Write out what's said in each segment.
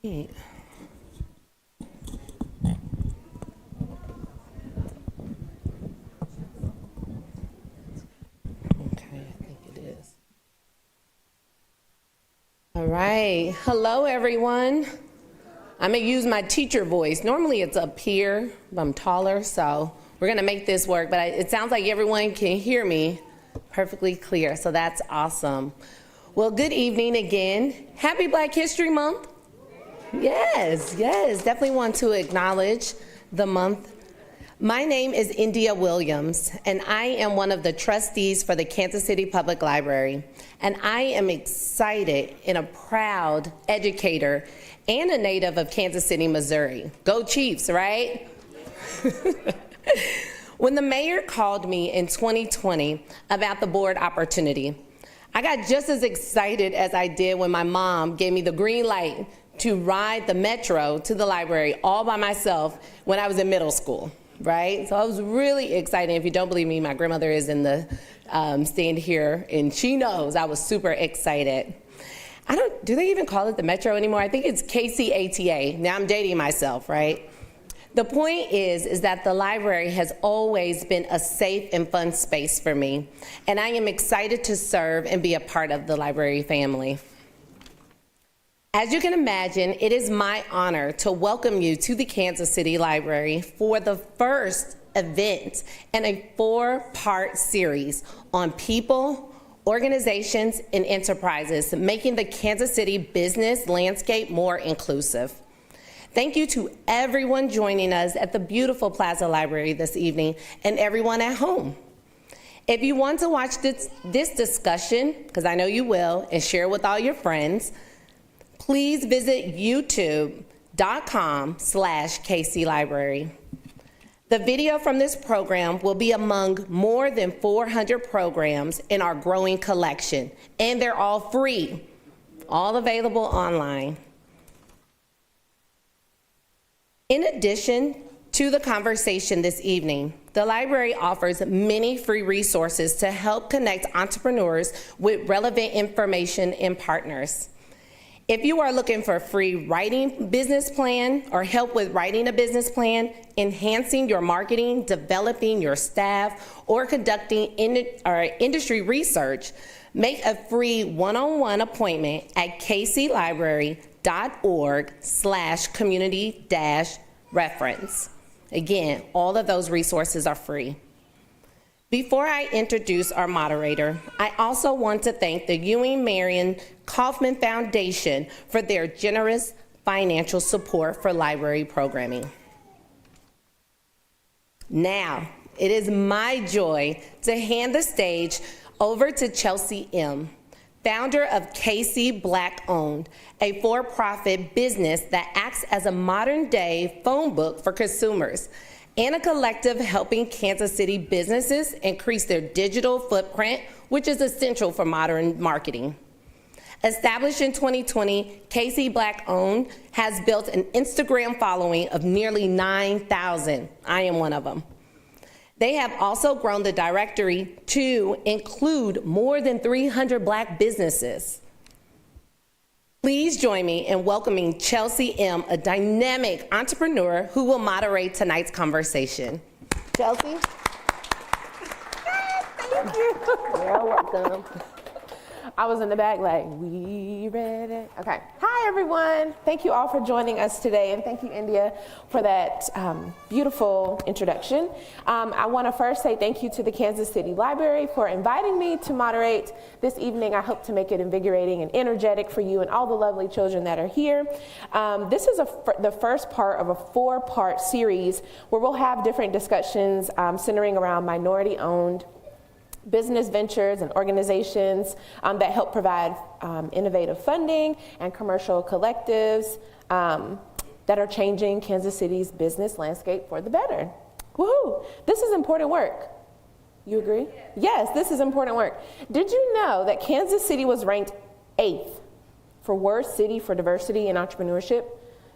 right. Okay, I think it is. All right. Hello, everyone. I'm going to use my teacher voice. Normally it's up here, but I'm taller, so we're going to make this work. But it sounds like everyone can hear me perfectly clear, so that's awesome. Well, good evening again. Happy Black History Month. Yes, definitely want to acknowledge the month. My name is India Williams, and I am one of the trustees for the Kansas City Public Library. And I am excited and a proud educator and a native of Kansas City, Missouri. Go Chiefs, right? When the mayor called me in 2020 about the board opportunity, I got just as excited as I did when my mom gave me the green light to ride the metro to the library all by myself when I was in middle school, right? So I was really excited. If you don't believe me, my grandmother is in the stand here, and she knows I was super excited. Do they even call it the metro anymore? I think it's KCATA. Now I'm dating myself, right? The point is that the library has always been a safe and fun space for me, and I am excited to serve and be a part of the library family. As you can imagine, it is my honor to welcome you to the Kansas City Library for the first event in a 4-part series on people, organizations, and enterprises, making the Kansas City business landscape more inclusive. Thank you to everyone joining us at the beautiful Plaza Library this evening and everyone at home. If you want to watch this discussion, because I know you will, and share with all your friends, please visit youtube.com/KCLibrary. The video from this program will be among more than 400 programs in our growing collection, and they're all free, all available online. In addition to the conversation this evening, the library offers many free resources to help connect entrepreneurs with relevant information and partners. If you are looking for a free writing business plan or help with writing a business plan, enhancing your marketing, developing your staff, or conducting industry research, make a free one-on-one appointment at kclibrary.org/community-reference. Again, all of those resources are free. Before I introduce our moderator, I also want to thank the Ewing Marion Kaufman Foundation for their generous financial support for library programming. Now, it is my joy to hand the stage over to Chelsey M, founder of KC Black-Owned, a for-profit business that acts as a modern-day phone book for consumers and a collective helping Kansas City businesses increase their digital footprint, which is essential for modern marketing. Established in 2020, KC Black-Owned has built an Instagram following of nearly 9,000. I am one of them. They have also grown the directory to include more than 300 Black businesses. Please join me in welcoming Chelsey M, a dynamic entrepreneur who will moderate tonight's conversation. Chelsey? Thank you. You're welcome. I was in the back like, we ready? Okay. Hi, everyone. Thank you all for joining us today, and thank you, India, for that beautiful introduction. I want to first say thank you to the Kansas City Library for inviting me to moderate this evening. I hope to make it invigorating and energetic for you and all the lovely children that are here. This is the first part of a 4-part series where we'll have different discussions centering around minority-owned business ventures and organizations that help provide innovative funding and commercial collectives that are changing Kansas City's business landscape for the better. Woohoo! This is important work. You agree? Yes, this is important work. Did you know that Kansas City was ranked 8th for worst city for diversity and entrepreneurship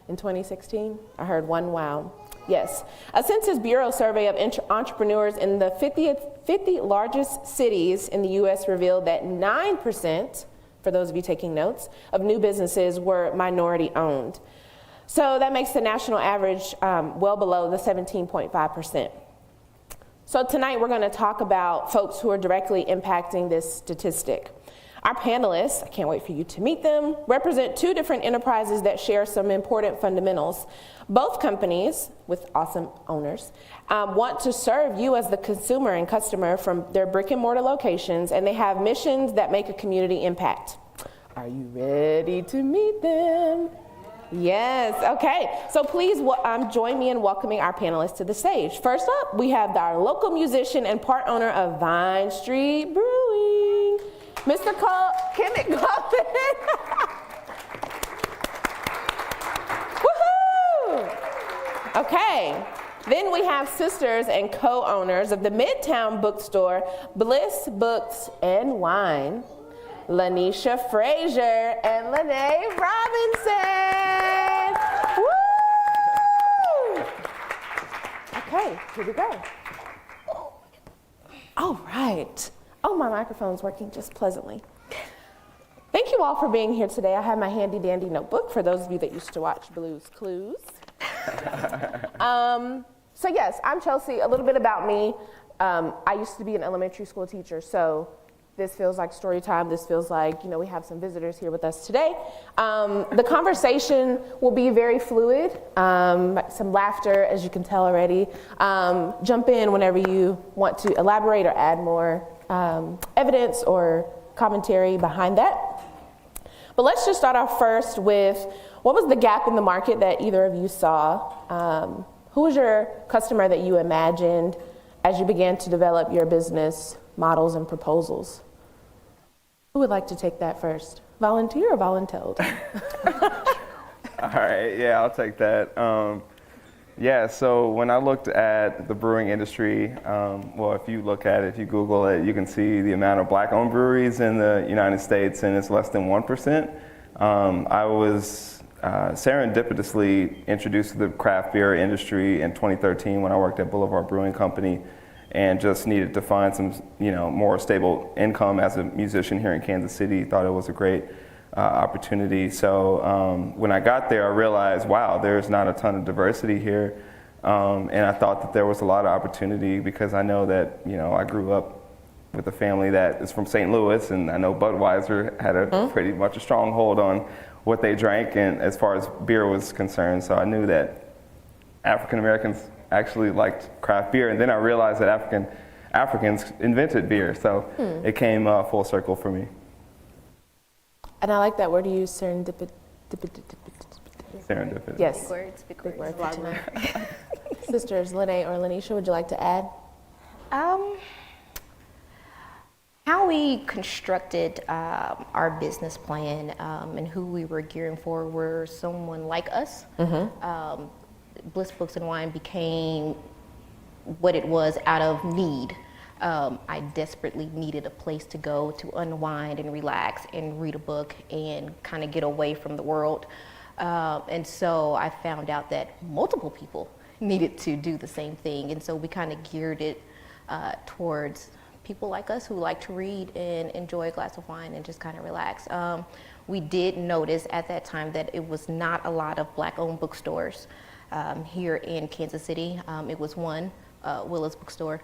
in 2016? I heard one wow. Yes. A Census Bureau survey of entrepreneurs in the 50 largest cities in the U.S. revealed that 9%, for those of you taking notes, of new businesses were minority owned. So that makes the national average well below the 17.5%. So tonight we're going to talk about folks who are directly impacting this statistic. Our panelists, I can't wait for you to meet them, represent two different enterprises that share some important fundamentals. Both companies, with awesome owners, want to serve you as the consumer and customer from their brick and mortar locations, and they have missions that make a community impact. Are you ready to meet them? Yes, okay. So please join me in welcoming our panelists to the stage. First up, we have our local musician and part owner of Vine Street Brewing, Mr. Kemet Coleman. Woohoo! Okay. Then we have sisters and co-owners of the Midtown bookstore, Bliss Books and Wine, La'Nesha Frazier and Lene Robinson. Woo! Okay, here we go. All right. Oh, my microphone's working just pleasantly. Thank you all for being here today. I have my handy dandy notebook for those of you that used to watch Blue's Clues. So yes, I'm Chelsey. A little bit about me. I used to be an elementary school teacher, so this feels like story time. This feels like, we have some visitors here with us today. The conversation will be very fluid, some laughter, as you can tell already. Jump in whenever you want to elaborate or add more evidence or commentary behind that. But let's just start off first with, what was the gap in the market that either of you saw? Who was your customer that you imagined as you began to develop your business models and proposals? Who would like to take that first? Volunteer or voluntold? All right, yeah, I'll take that. So when I looked at the brewing industry, if you look at it, if you Google it, you can see the amount of Black-owned breweries in the United States, and it's less than 1%. I was serendipitously introduced to the craft beer industry in 2013 when I worked at Boulevard Brewing Company, and just needed to find some, more stable income as a musician here in Kansas City. Thought it was a great opportunity. So when I got there, I realized, wow, there's not a ton of diversity here. And I thought that there was a lot of opportunity because I know that, I grew up with a family that is from St. Louis, and I know Budweiser had a pretty much a strong hold on what they drank and as far as beer was concerned. So I knew that African Americans actually liked craft beer, and then I realized that Africans invented beer. So it came full circle for me. And I like that word you use, serendipity. Serendipity. Yes. Big words. Sisters, Lene or La'Nesha, would you like to add? How we constructed our business plan and who we were gearing for were someone like us. Bliss Books and Wine became what it was out of need. I desperately needed a place to go to unwind and relax and read a book and kind of get away from the world. And so I found out that multiple people needed to do the same thing. And so we kind of geared it towards people like us who like to read and enjoy a glass of wine and just kind of relax. We did notice at that time that it was not a lot of Black-owned bookstores here in Kansas City. It was one, Willis Bookstore.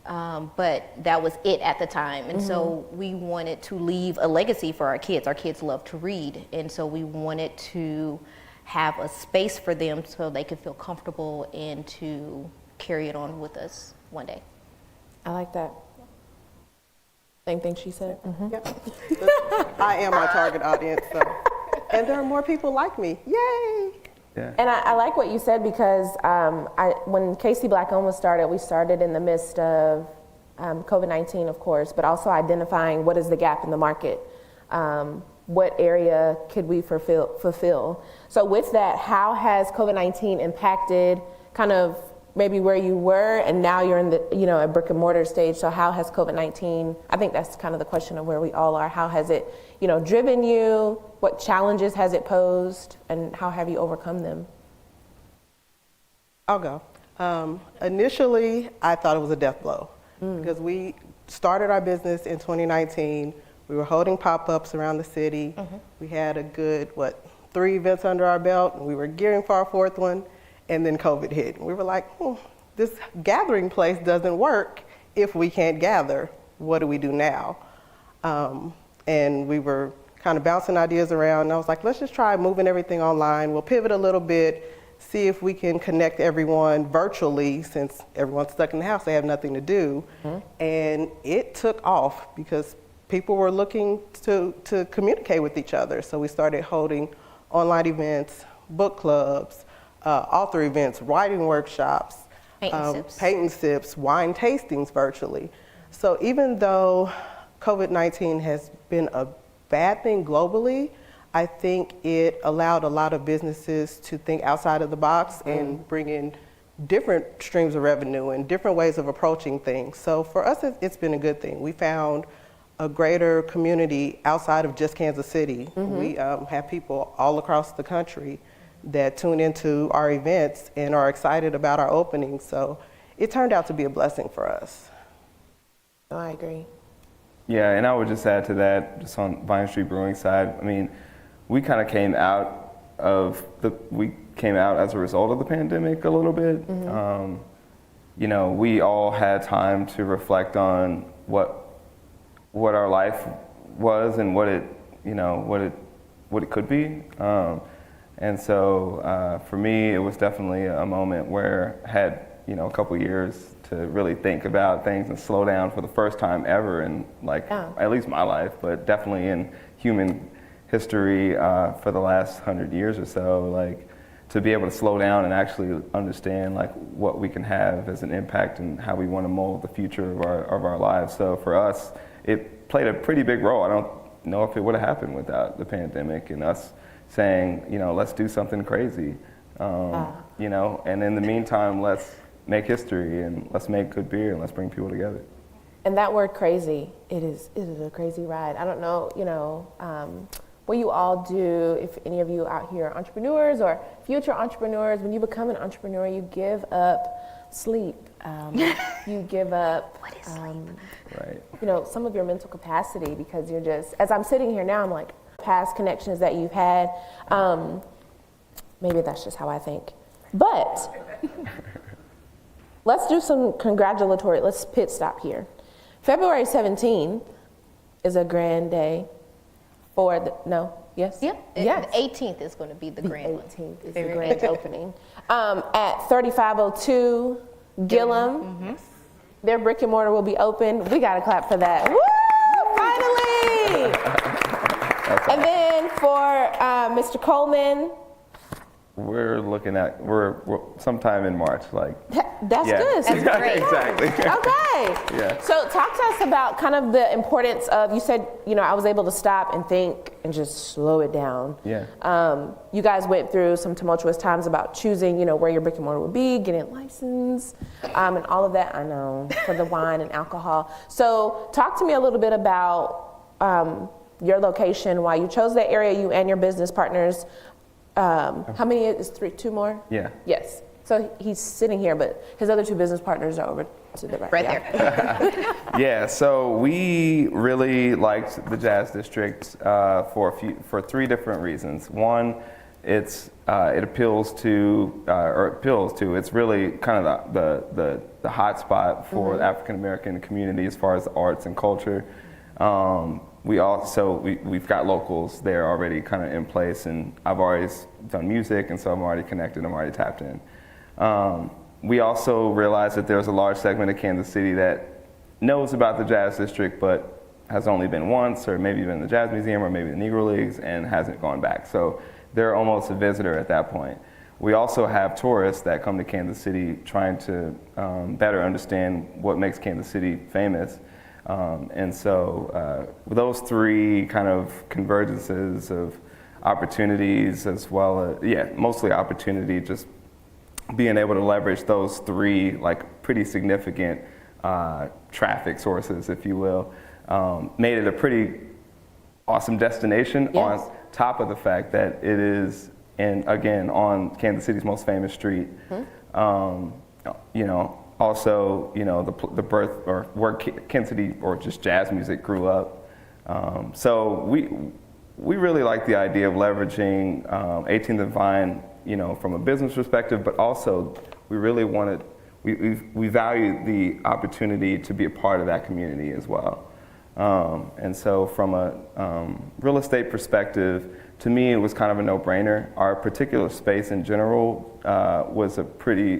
But that was it at the time. And so we wanted to leave a legacy for our kids. Our kids love to read. And so we wanted to have a space for them so they could feel comfortable and to carry it on with us one day. I like that. Same thing she said. Yep. I am my target audience, so. And there are more people like me. Yay! Yeah. And I like what you said because when KC Black-Owned was started, we started in the midst of COVID-19, of course, but also identifying what is the gap in the market. What area could we fulfill? So with that, how has COVID-19 impacted kind of maybe where you were and now you're in the, a brick and mortar stage? So how has COVID-19, I think that's kind of the question of where we all are. How has it, driven you? What challenges has it posed, and how have you overcome them? I'll go. Initially, I thought it was a death blow because we started our business in 2019. We were holding pop-ups around the city. We had a good, 3 events under our belt, and we were gearing for our 4th one, and then COVID hit. We were like, this gathering place doesn't work if we can't gather. What do we do now? And we were kind of bouncing ideas around, and I was like, let's just try moving everything online. We'll pivot a little bit, see if we can connect everyone virtually, since everyone's stuck in the house, they have nothing to do. And it took off because people were looking to communicate with each other. So we started holding online events, book clubs, author events, writing workshops, Paint and sips, wine tastings virtually. So even though COVID-19 has been a bad thing globally, I think it allowed a lot of businesses to think outside of the box and bring in different streams of revenue and different ways of approaching things. So for us, it's been a good thing. We found a greater community outside of just Kansas City. We have people all across the country that tune into our events and are excited about our openings. So it turned out to be a blessing for us. Oh, I agree. Yeah, and I would just add to that, just on Vine Street Brewing side, I mean, we kind of came out as a result of the pandemic a little bit. You know, we all had time to reflect on what our life was and what it could be. And so for me, it was definitely a moment where I had, a couple years to really think about things and slow down for the first time ever in at least my life, but definitely in human history for the last 100 years or so, to be able to slow down and actually understand what we can have as an impact and how we want to mold the future of our lives. So for us, it played a pretty big role. I don't know if it would have happened without the pandemic and us saying, let's do something crazy, and in the meantime, let's make history and let's make good beer and let's bring people together. And that word crazy, it is a crazy ride. I don't know, what you all do, if any of you out here are entrepreneurs or future entrepreneurs. When you become an entrepreneur, you give up sleep. You give up, Right. some of your mental capacity, because you're just, as I'm sitting here now, I'm like, past connections that you've had. Maybe that's just how I think. But let's do some congratulatory, let's pit stop here. February 17 is a grand day for yes? Yeah. Yes. The 18th is going to be the grand one. 18th is the grand opening. At 3502 Gillum. Their brick and mortar will be open. We got to clap for that. Woo! Finally! And then for Mr. Coleman. We're looking at, we're sometime in March, That's good. That's great. Exactly. Okay. Yeah. So talk to us about kind of the importance of, you said, I was able to stop and think and just slow it down. Yeah. You guys went through some tumultuous times about choosing, where your brick and mortar would be, getting licensed, and all of that, I know, for the wine and alcohol. So talk to me a little bit about your location, why you chose that area, you and your business partners. How many is two more? Yeah. Yes. So he's sitting here, but his other two business partners are over to the right. Right there. Yeah, so we really liked the Jazz District for 3 different reasons. One, it appeals to, it's really kind of the hot spot for the African American community as far as the arts and culture. We've got locals there already kind of in place, and I've always done music, and so I'm already connected, I'm already tapped in. We also realized that there's a large segment of Kansas City that knows about the Jazz District, but has only been once, or maybe been in the Jazz Museum, or maybe the Negro Leagues, and hasn't gone back. So they're almost a visitor at that point. We also have tourists that come to Kansas City trying to better understand what makes Kansas City famous. And so with those 3 kind of convergences of opportunities, as well as, mostly opportunity, just being able to leverage those 3 pretty significant traffic sources, if you will, made it a pretty awesome destination. Yes. On top of the fact that it is, on Kansas City's most famous street. Also, the birth or where Kansas City or just jazz music grew up. So we really like the idea of leveraging 18th and Vine, you know, from a business perspective, but also we really wanted, we value the opportunity to be a part of that community as well. And so from a real estate perspective, to me, it was kind of a no-brainer. Our particular space in general was a pretty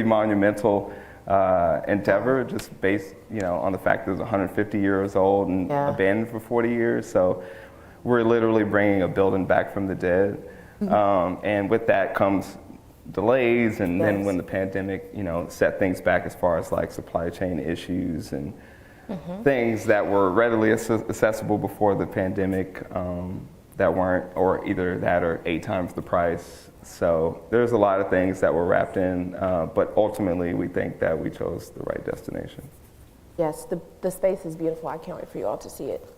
monumental endeavor, just based, you know, on the fact that it was 150 years old and abandoned for 40 years. So we're literally bringing a building back from the dead. And with that comes delays, and then when the pandemic, you know, set things back as far as like supply chain issues and things that were readily accessible before the pandemic that weren't, or either that or 8 times the price. So there's a lot of things that were wrapped in, but ultimately we think that we chose the right destination. Yes, the space is beautiful. I can't wait for you all to see it.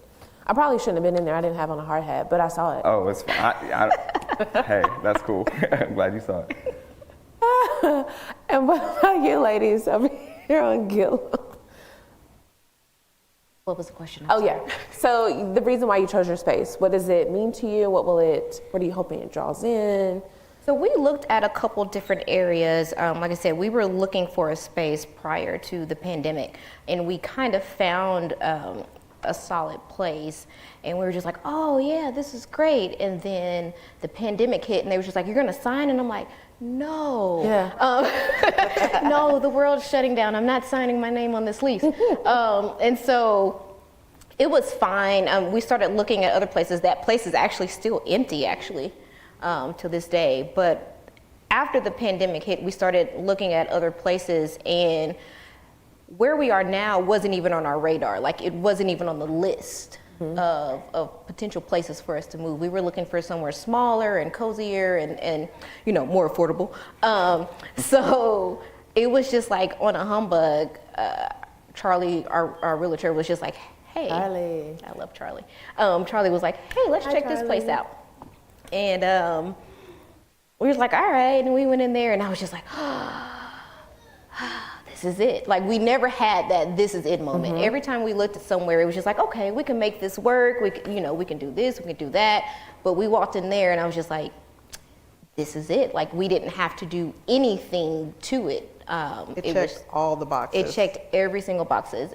I probably shouldn't have been in there. I didn't have on a hard hat, but I saw it. Oh, it's fine. Hey, that's cool. I'm glad you saw it. And what about you ladies over here on Gill? What was the question? Oh yeah. So the reason why you chose your space, what does it mean to you? What are you hoping it draws in? So we looked at a couple different areas. Like I said, we were looking for a space prior to the pandemic, and we kind of found a solid place, and we were just like, oh yeah, this is great. And then the pandemic hit, and they were just like, you're gonna sign? And I'm like, no. Yeah. No, the world's shutting down. I'm not signing my name on this lease. And so it was fine. We started looking at other places. That place is actually still empty, actually, to this day. But after the pandemic hit, we started looking at other places, and where we are now wasn't even on our radar. Like, it wasn't even on the list of potential places for us to move. We were looking for somewhere smaller and cozier and you know, more affordable. So it was just like on a humbug. Charlie, our realtor, was just like, hey, Charlie. I love Charlie. Charlie was like, hey, let's check this place out. And we was like, all right. And we went in there, and I was just like, this is it. Like, we never had that this is it moment. Every time we looked at somewhere, it was just like, okay, we can make this work. We can, you know, we can do this, we can do that. But we walked in there, and I was just like, this is it. Like, we didn't have to do anything to it. It checked all the boxes. It checked every single boxes.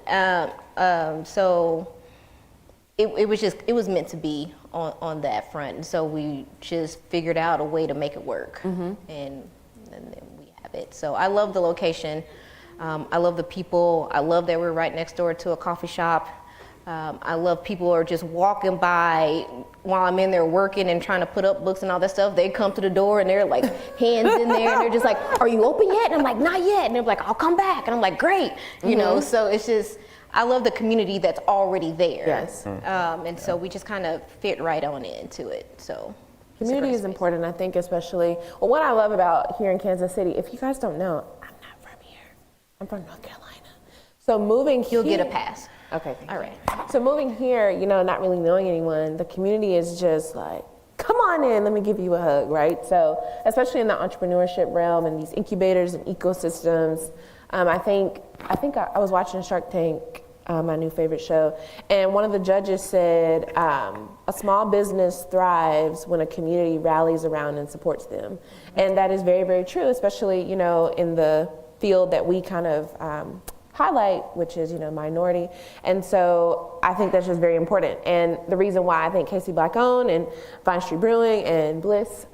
So it was meant to be on that front. And so we just figured out a way to make it work. And then we have it. So I love the location. I love the people. I love that we're right next door to a coffee shop. I love people who are just walking by while I'm in there working and trying to put up books and all that stuff. They come to the door and they're like hands in there, and they're just like, are you open yet? And I'm like, not yet. And they're like, I'll come back. And I'm like, great. You know, so it's just, I love the community that's already there. Yes. And so we just kind of fit right on into it. So Community is important, I think, especially. Well, what I love about here in Kansas City, if you guys don't know, I'm not from here. I'm from North Carolina. So moving here. You'll get a pass. Okay. All right. So moving here, you know, not really knowing anyone, the community is just like, come on in, let me give you a hug, right? So especially in the entrepreneurship realm and these incubators and ecosystems, I think I was watching Shark Tank, my new favorite show, and one of the judges said, a small business thrives when a community rallies around and supports them. And that is very, very true, especially, you know, in the field that we kind of highlight, which is, you know, minority. And so I think that's just very important. And the reason why I think KC Black-Owned and Vine Street Brewing and Bliss,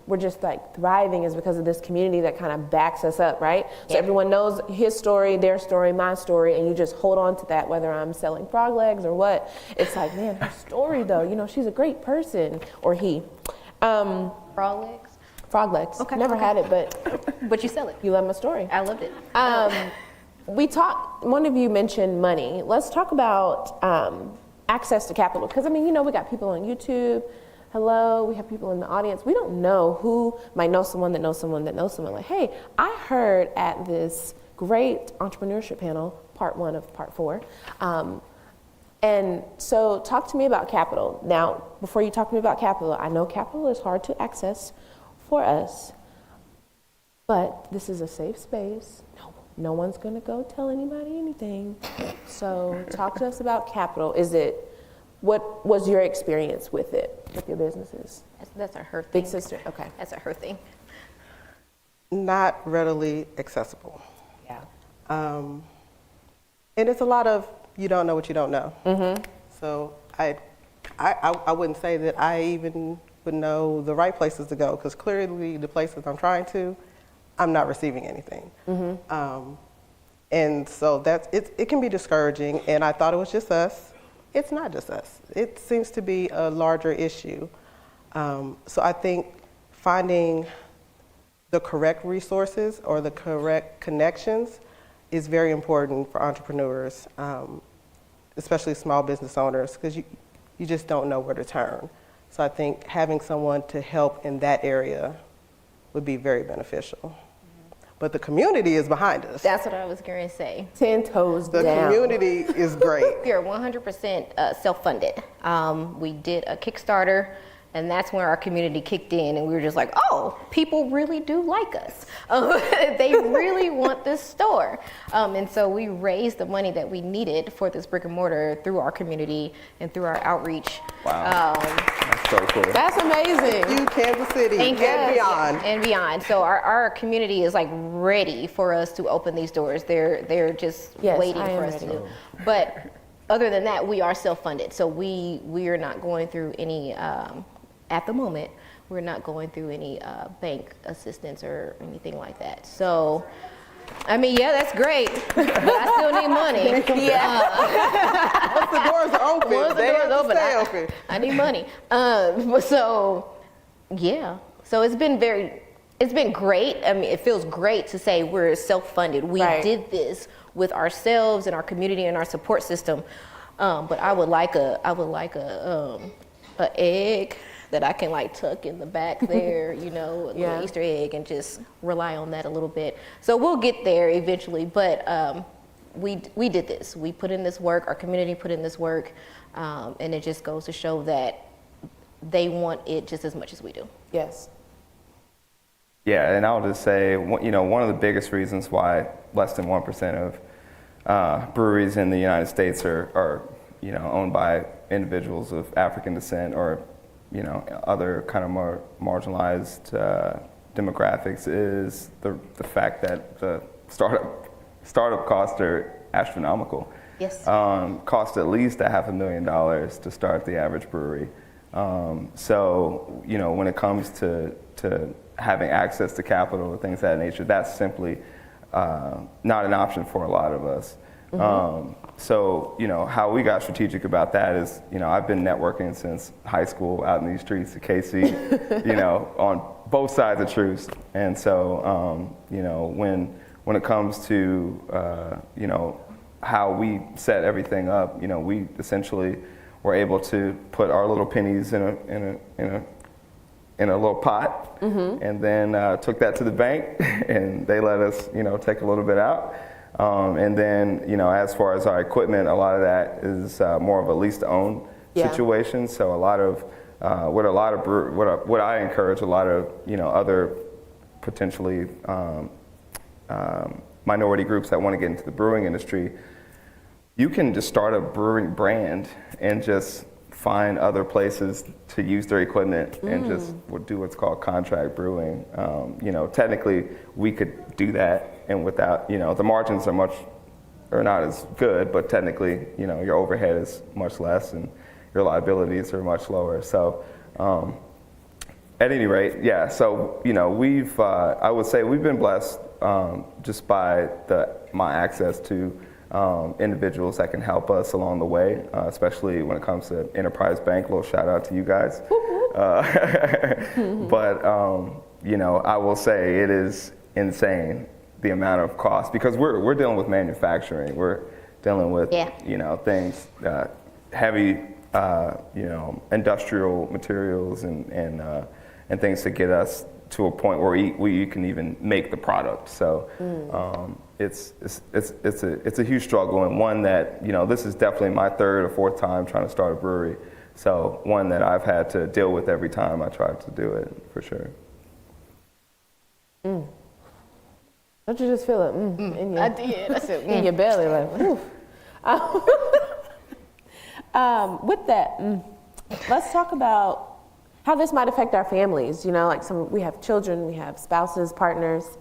we're just like thriving is because of this community that kind of backs us up, right? So everyone knows his story, their story, my story, and you just hold on to that, whether I'm selling frog legs or what. It's like, man, her story though, you know, she's a great person, or he. Frog legs? Frog legs. Okay. Never had it, but you sell it. you love my story. I loved it. One of you mentioned money. Let's talk about access to capital. Because, I mean, you know, we got people on YouTube. Hello, we have people in the audience. We don't know who might know someone that knows someone that knows someone. Like, hey, I heard at this great entrepreneurship panel, part 1 of part 4. And so talk to me about capital. Now, before you talk to me about capital, I know capital is hard to access for us, but this is a safe space. No one's gonna go tell anybody anything. So talk to us about capital. Is it What was your experience with it, with your businesses? That's a her thing. Big sister, okay. That's a her thing. Not readily accessible. Yeah. And it's a lot of you don't know what you don't know. So I wouldn't say that I even would know the right places to go, because clearly the places I'm trying to, I'm not receiving anything. And so it can be discouraging, and I thought it was just us. It's not just us. It seems to be a larger issue. So I think finding the correct resources or the correct connections is very important for entrepreneurs, especially small business owners, because you just don't know where to turn. So I think having someone to help in that area would be very beneficial. But the community is behind us. That's what I was going to say. 10 toes The down. community is great. We are 100% self-funded. We did a Kickstarter, and that's when our community kicked in, and we were just like, oh, people really do like us. They really want this store. And so we raised the money that we needed for this brick and mortar through our community and through our outreach. Wow. That's so cool. That's amazing. You, Kansas City, and beyond. And beyond. So our community is like ready for us to open these doors. They're just waiting I am for us ready. to do. But other than that, we are self-funded. So we are not going through any, at the moment, we're not going through any bank assistance or anything like that. So, I mean, yeah, that's great, but I still need money. Once the doors are open, Once the they doors have to stay open, open. I need money. So, yeah. So it's been great. I mean, it feels great to say we're self-funded. We did this with ourselves and our community and our support system. But I would like a egg that I can like tuck in the back there, you know, a little Easter egg, and just rely on that a little bit. So we'll get there eventually, but we did this. We put in this work, our community put in this work, and it just goes to show that they want it just as much as we do. Yes. Yeah, and I'll just say, you know, one of the biggest reasons why less than 1% of breweries in the United States are you know, owned by individuals of African descent or, you know, other kind of more marginalized demographics is the fact that the startup costs are astronomical. Yes. Cost at least $500,000 to start the average brewery. So, you know, when it comes to having access to capital and things of that nature, that's simply not an option for a lot of us. So, you know, how we got strategic about that is, you know, I've been networking since high school out in these streets of KC, you know, on both sides of truth. And so, you know, when it comes to, you know, how we set everything up, you know, we essentially were able to put our little pennies in a little pot, and then took that to the bank, and they let us, you know, take a little bit out. And then, you know, as far as our equipment, a lot of that is more of a lease-to-own situation. So a lot of what I encourage a lot of, you know, other potentially minority groups that want to get into the brewing industry, you can just start a brewing brand and just find other places to use their equipment and just do what's called contract brewing. You know, technically we could do that, and without, you know, the margins are not as good, but technically, you know, your overhead is much less and your liabilities are much lower. So, at any rate, yeah. So, you know, I would say we've been blessed just by my access to individuals that can help us along the way, especially when it comes to Enterprise Bank. A little shout out to you guys. But you know, I will say it is insane the amount of cost, because we're dealing with manufacturing. We're dealing with you know, things heavy, you know, industrial materials and things to get us to a point where we can even make the product. So it's a huge struggle, and one that, you know, this is definitely my third or fourth time trying to start a brewery. So one that I've had to deal with every time I tried to do it, for sure. Don't you just feel it in your, I did. I said, in your belly, like, whew. With that, let's talk about how this might affect our families. You know, like we have children, we have spouses, partners.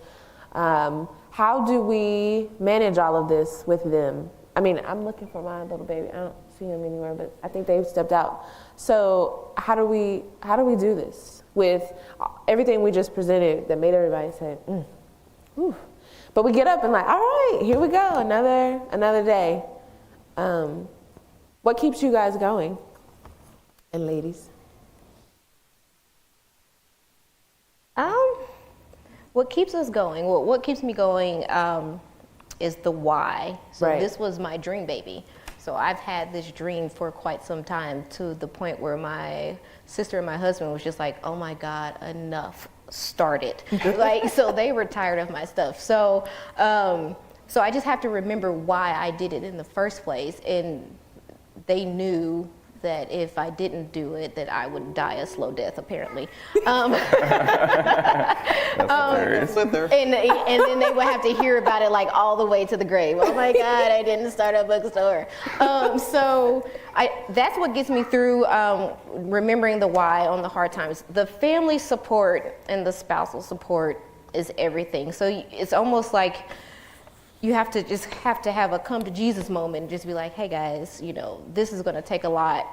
How do we manage all of this with them? I mean, I'm looking for my little baby. I don't see him anywhere, but I think they've stepped out. So how do we do this with everything we just presented that made everybody say, Ooh. But we get up and like, all right, here we go, another day. What keeps you guys going? And ladies? What keeps us going? Well, what keeps me going is the why. So This was my dream baby. So I've had this dream for quite some time, to the point where my sister and my husband was just like, oh my God, enough, start it. Like, so they were tired of my stuff. So, so I just have to remember why I did it in the first place. And they knew that if I didn't do it, that I would die a slow death, apparently. That's hilarious. And then they would have to hear about it like all the way to the grave. Oh my God, I didn't start a bookstore. So that's what gets me through remembering the why on the hard times. The family support and the spousal support is everything. So it's almost like you have to have a come to Jesus moment and just be like, hey guys, you know, this is going to take a lot.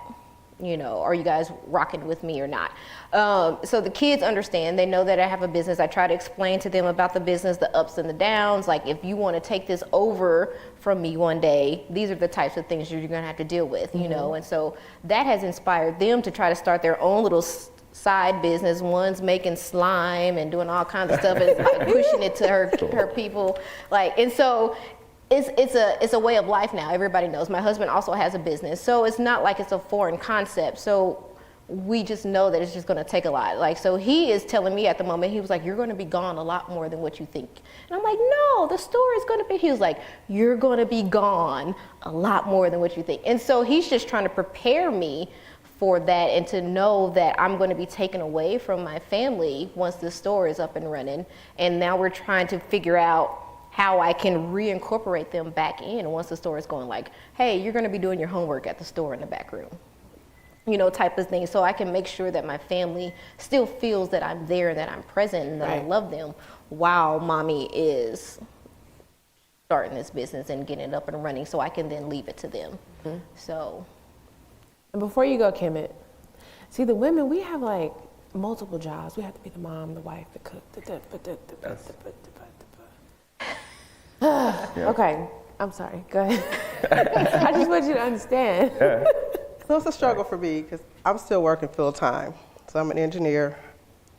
You know, are you guys rocking with me or not? So the kids understand. They know that I have a business. I try to explain to them about the business, the ups and the downs. Like, if you want to take this over from me one day, these are the types of things you're going to have to deal with, you know? And so that has inspired them to try to start their own little side business. One's making slime and doing all kinds of stuff and like pushing it to her people. Like, and so it's a way of life now. Everybody knows. My husband also has a business, so it's not like it's a foreign concept. So we just know that it's just going to take a lot. Like, so he is telling me at the moment, he was like, you're going to be gone a lot more than what you think. And I'm like, no, the store is going to be. He was like, you're going to be gone a lot more than what you think. And so he's just trying to prepare me for that, and to know that I'm going to be taken away from my family once the store is up and running. And now we're trying to figure out how I can reincorporate them back in once the store is going, like, hey, you're going to be doing your homework at the store in the back room, you know, type of thing. So I can make sure that my family still feels that I'm there, that I'm present, and that I love them while mommy is starting this business and getting it up and running, so I can then leave it to them. So. And before you go, Kemet, see, the women, we have like multiple jobs. We have to be the mom, the wife, the cook, Okay, I'm sorry, go ahead. I just want you to understand. So it's a struggle for me because I'm still working full time. So I'm an engineer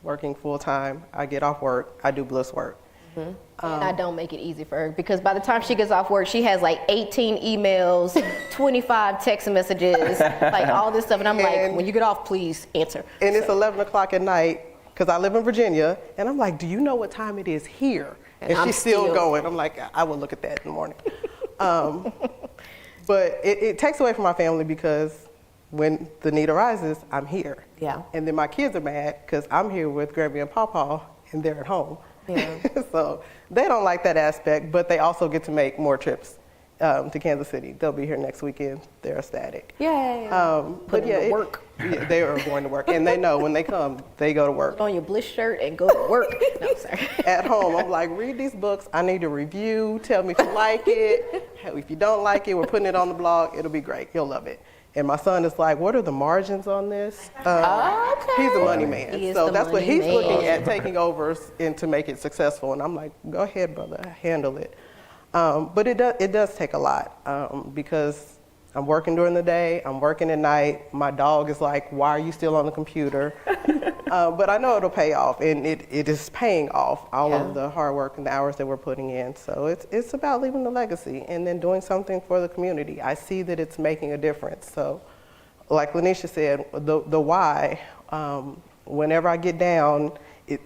working full time. I get off work, I do Bliss work. And I don't make it easy for her, because by the time she gets off work, she has like 18 emails, 25 text messages, like all this stuff. And I'm like, when you get off, please answer. And it's 11 o'clock at night, because I live in Virginia, and I'm like, do you know what time it is here? And she's still going. I'm like, I will look at that in the morning. But it takes away from my family, because when the need arises, I'm here. Yeah. And then my kids are mad because I'm here with Grammy and Pawpaw, and they're at home. Yeah. So they don't like that aspect, but they also get to make more trips to Kansas City. They'll be here next weekend. They're ecstatic. Yay. But yeah, work. Yeah, they are going to work, and they know when they come, they go to work. Put on your Bliss shirt and go to work. No, sorry. At home, I'm like, read these books. I need a review. Tell me if you like it. If you don't like it, we're putting it on the blog. It'll be great. You'll love it. And my son is like, what are the margins on this? Okay. He's a money man. So that's what he's looking at, taking over and to make it successful. And I'm like, go ahead, brother, handle it. But it does take a lot, because I'm working during the day, I'm working at night. My dog is like, why are you still on the computer? But I know it'll pay off, and it is paying off, all of the hard work and the hours that we're putting in. So it's about leaving the legacy and then doing something for the community. I see that it's making a difference. So like La'Nesha said, the why, whenever I get down,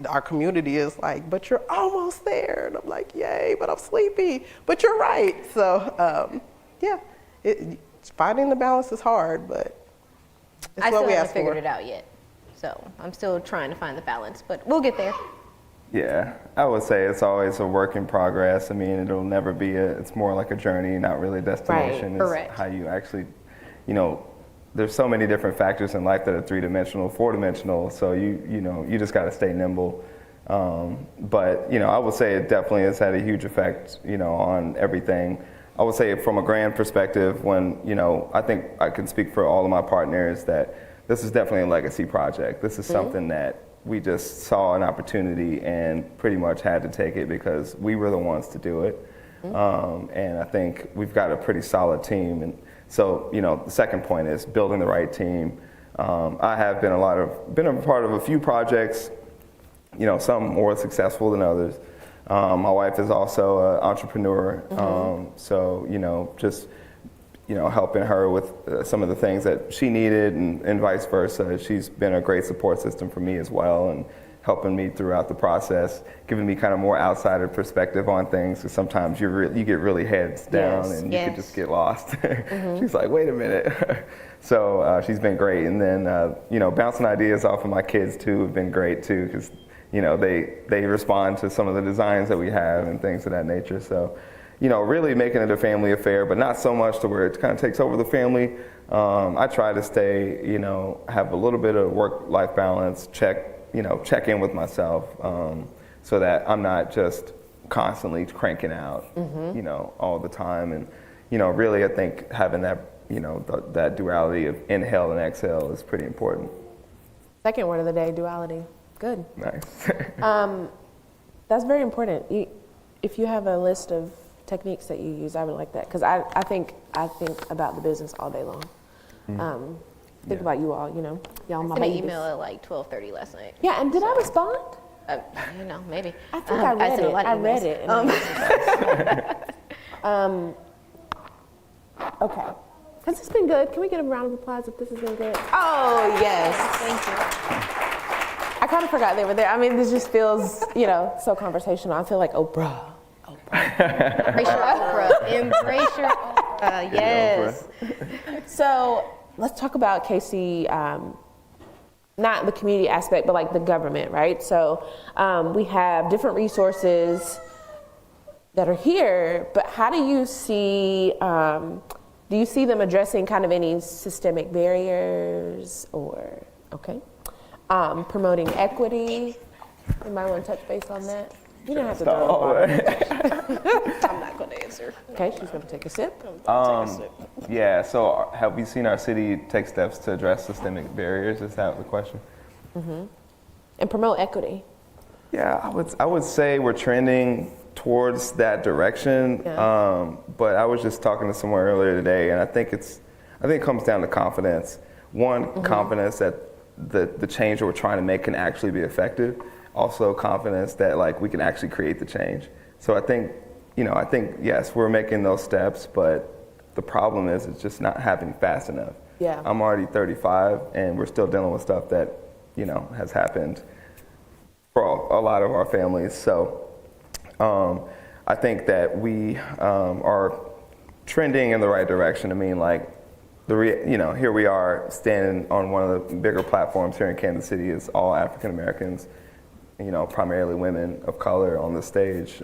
our community is like, but you're almost there. And I'm like, yay, but I'm sleepy. But you're right. So finding the balance is hard, but it's what we ask for. I still haven't figured it out yet. So I'm still trying to find the balance, but we'll get there. Yeah, I would say it's always a work in progress. I mean, it'll never be it's more like a journey, not really a destination. Right. Correct. It's how you actually, there's so many different factors in life that are 3-dimensional, 4-dimensional. So you just got to stay nimble. But I would say it definitely has had a huge effect, on everything. I would say from a grand perspective, when, I think I can speak for all of my partners that this is definitely a legacy project. This is something that we just saw an opportunity and pretty much had to take it because we were the ones to do it. And I think we've got a pretty solid team. And so, the second point is building the right team. I have been a part of a few projects, some more successful than others. My wife is also an entrepreneur, so just helping her with some of the things that she needed, and vice versa. She's been a great support system for me as well, and helping me throughout the process, giving me kind of more outsider perspective on things. Because sometimes you get really heads down, and you could just get lost. She's like, wait a minute. So she's been great, and then bouncing ideas off of my kids too have been great too, because they respond to some of the designs that we have and things of that nature. So, really making it a family affair, but not so much to where it kind of takes over the family. I try to stay, have a little bit of work-life balance, check in with myself, so that I'm not just constantly cranking out, all the time. And, really I think having that, that duality of inhale and exhale is pretty important. Second word of the day, duality. Good. Nice. That's very important. If you have a list of techniques that you use, I would like that, because I think about the business all day long. Think about you all, y'all my I sent an babies. email at like 12:30 last night. Yeah, and did I respond? Maybe. I think I read sent it. a lot of I read emails. it. Okay. Has this been good? Can we get a round of applause if this has been good? Oh, yes. Thank you. I kind of forgot they were there. I mean, this just feels, so conversational. I feel like Oprah. Embrace your Oprah. Embrace your Oprah. Yes. So let's talk about KC, not the community aspect, but like the government, right? So we have different resources that are here, but how do you see them addressing kind of any systemic barriers or, promoting equity? Anybody want to touch base on that? You don't have to throw it. I'm not going to answer. Okay, she's going to take a sip. Yeah, so have we seen our city take steps to address systemic barriers? Is that the question? And promote equity. Yeah, I would say we're trending towards that direction. Yeah. But I was just talking to someone earlier today, and I think it comes down to confidence. One, confidence that the change that we're trying to make can actually be effective. Also confidence that we can actually create the change. So I think yes, we're making those steps, but the problem is it's just not happening fast enough. Yeah. I'm already 35 and we're still dealing with stuff that, has happened for a lot of our families. So I think that we are trending in the right direction. I mean, here we are standing on one of the bigger platforms here in Kansas City is all African Americans, primarily women of color on the stage.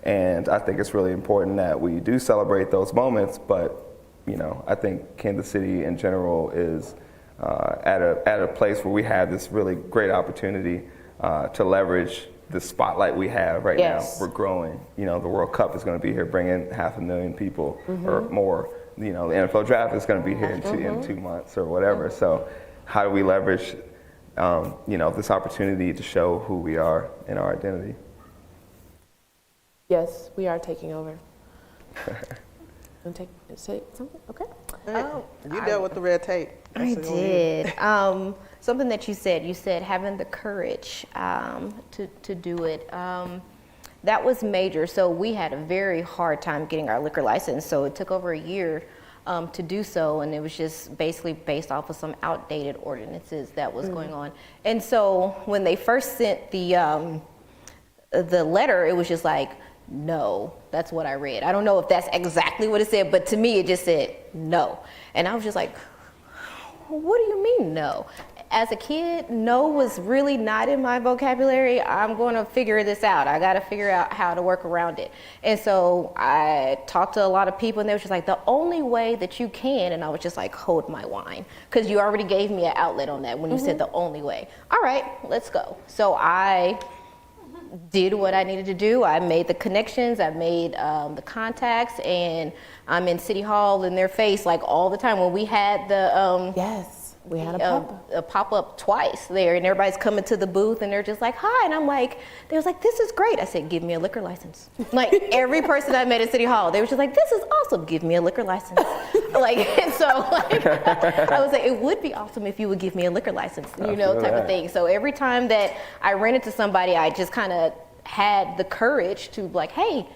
And I think it's really important that we do celebrate those moments, but, I think Kansas City in general is at a place where we have this really great opportunity to leverage the spotlight we have right now. We're growing. The World Cup is going to be here, bringing 500,000 people or more. The NFL draft is going to be here in 2 months or whatever. So how do we leverage this opportunity to show who we are and our identity? Yes, we are taking over. Say something? Okay. You dealt with the red tape. I did. Something that you said having the courage to do it. That was major. So we had a very hard time getting our liquor license. So it took over a year to do so, and it was just basically based off of some outdated ordinances that was going on. And so when they first sent the letter, it was just like, no, that's what I read. I don't know if that's exactly what it said, but to me it just said no. And I was just like, what do you mean no? as a kid, no was really not in my vocabulary. I'm going to figure this out. I got to figure out how to work around it. And so I talked to a lot of people, and they were just like, the only way that you can, and I was just like, hold my wine, because you already gave me an outlet on that when you said the only way. All right, let's go. So I did what I needed to do. I made the connections, I made the contacts, and I'm in City Hall in their face like all the time. When we had the Yes, we had a pop-up. a pop-up twice there, and everybody's coming to the booth, and they're just like, hi, and I'm like, they was like, this is great. I said, give me a liquor license. Like, every person I met at City Hall, they were just like, this is awesome, give me a liquor license. Like, and so, like, I was like, it would be awesome if you would give me a liquor license, you know, type of thing. So every time that I ran into somebody, I just kind of had the courage to like, hey,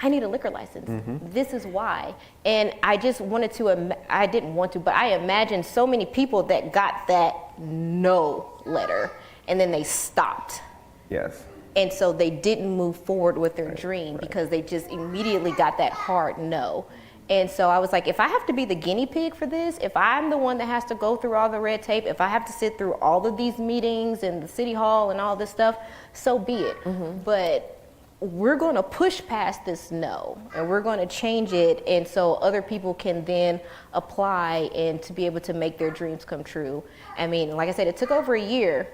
I need a liquor license. This is why. And I just wanted to, I didn't want to, but I imagined so many people that got that no letter and then they stopped. Yes. And so they didn't move forward with their dream because they just immediately got that hard no. And so I was like, if I have to be the guinea pig for this, if I'm the one that has to go through all the red tape, if I have to sit through all of these meetings and the city hall and all this stuff, so be it. But we're going to push past this no, and we're going to change it, and so other people can then apply and to be able to make their dreams come true. I mean, like I said, it took over a year.